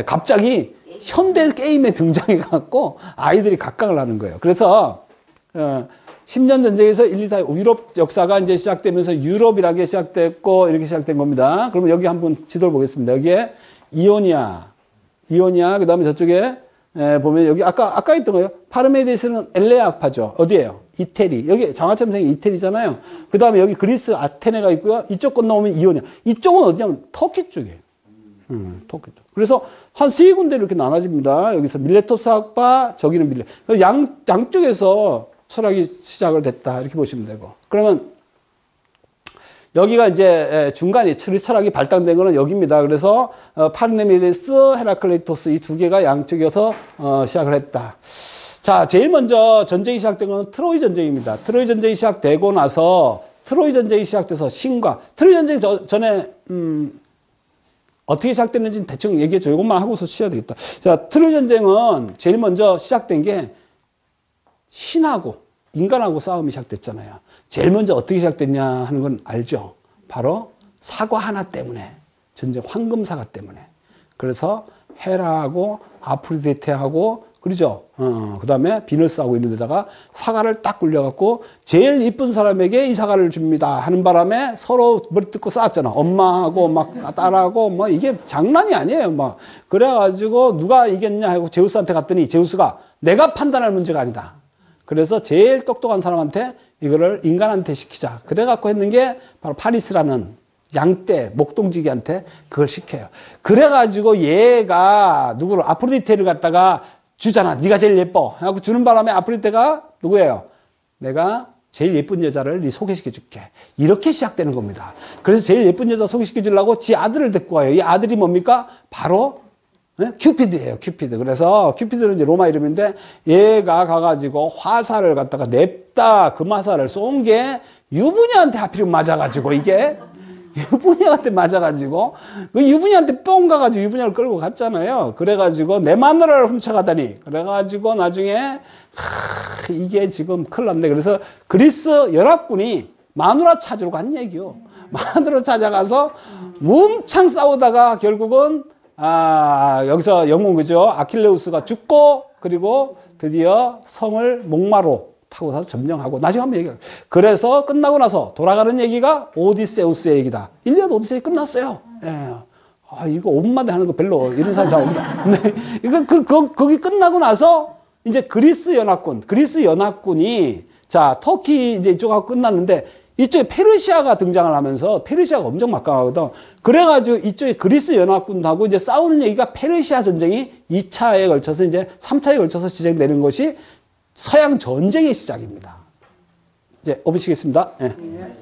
갑자기 현대 게임에 등장해 갖고 아이들이 각광을 하는 거예요. 그래서 10년 전쟁에서 1, 2, 4 유럽 역사가 이제 시작되면서 유럽이라는 게 시작됐고 이렇게 시작된 겁니다. 그러면 여기 한번 지도를 보겠습니다. 여기에 이오니아, 그다음에 저쪽에 보면 여기 아까 있던 거예요. 파르메데스는 엘레아파죠. 어디예요? 이태리. 여기 장하첨생이 이태리잖아요. 그 다음에 여기 그리스 아테네가 있고요. 이쪽 건너오면 이오니아. 이쪽은 어디냐면 터키 쪽이에요. 터키 쪽. 그래서 한 세 군데 이렇게 나눠집니다. 여기서 밀레토스 학파, 저기는 양쪽에서 철학이 시작을 됐다. 이렇게 보시면 되고. 그러면 여기가 이제 중간에 철학이 발달된 거는 여기입니다. 그래서 파르메데스, 헤라클레이토스 이 두 개가 양쪽에서 시작을 했다. 자, 제일 먼저 전쟁이 시작된 건 트로이 전쟁입니다. 트로이 전쟁이 시작되고 나서 트로이 전쟁이 시작돼서 신과 트로이 전쟁 전에 어떻게 시작됐는지 대충 얘기해줘. 이것만 하고서 쉬어야 되겠다. 자, 트로이 전쟁은 제일 먼저 시작된 게 신하고 인간하고 싸움이 시작됐잖아요. 제일 먼저 어떻게 시작됐냐 하는 건 알죠. 바로 사과 하나 때문에. 전쟁 황금사과 때문에. 그래서 헤라하고 아프로디테하고 그러죠. 그 다음에 비너스하고 있는 데다가 사과를 딱 굴려갖고 제일 이쁜 사람에게 이 사과를 줍니다 하는 바람에 서로 머리 뜯고 싸웠잖아. 엄마하고 막 딸하고 뭐 이게 장난이 아니에요. 막 그래가지고 누가 이겼냐 하고 제우스한테 갔더니 제우스가 내가 판단할 문제가 아니다. 그래서 제일 똑똑한 사람한테 이거를 인간한테 시키자. 그래갖고 했는 게 바로 파리스라는 양떼 목동지기한테 그걸 시켜요. 그래가지고 얘가 누구를 아프로디테를 갖다가 주잖아. 네가 제일 예뻐. 하고 주는 바람에 아프로디테가 누구예요? 내가 제일 예쁜 여자를 네 소개시켜 줄게. 이렇게 시작되는 겁니다. 그래서 제일 예쁜 여자 소개시켜 주려고 지 아들을 데리고 와요. 이 아들이 뭡니까? 바로 큐피드예요. 큐피드. 그래서 큐피드는 이제 로마 이름인데 얘가 가가지고 화살을 갖다가 냅다 금화살을 쏜 게 유부녀한테 하필이면 맞아가지고 이게 유부녀한테 맞아가지고 그 유부녀한테 뻥 가가지고 유부녀를 끌고 갔잖아요. 그래가지고 내 마누라를 훔쳐가다니 그래가지고 나중에 이게 지금 큰일 났네. 그래서 그리스 연합군이 마누라 찾으러 간 얘기요. 마누라 찾아가서 뭉창 싸우다가 결국은 여기서 영웅 그죠? 아킬레우스가 죽고 그리고 드디어 성을 목마로 타고 가서 점령하고 나중에 한번 얘기해요. 그래서 끝나고 나서 돌아가는 얘기가 오디세우스의 얘기다. 일리아드 오디세이 끝났어요. 예. 이거 5분만에 하는 거 별로 이런 사람 잘 없나. 이거 거기 끝나고 나서 이제 그리스 연합군이 자 터키 이제 이쪽하고 끝났는데 이쪽에 페르시아가 등장을 하면서 페르시아가 엄청 막강하거든. 그래가지고 이쪽에 그리스 연합군하고 이제 싸우는 얘기가 페르시아 전쟁이 2차에 걸쳐서 이제 3차에 걸쳐서 진행되는 것이 서양 전쟁의 시작입니다. 이제 업으시겠습니다. 예.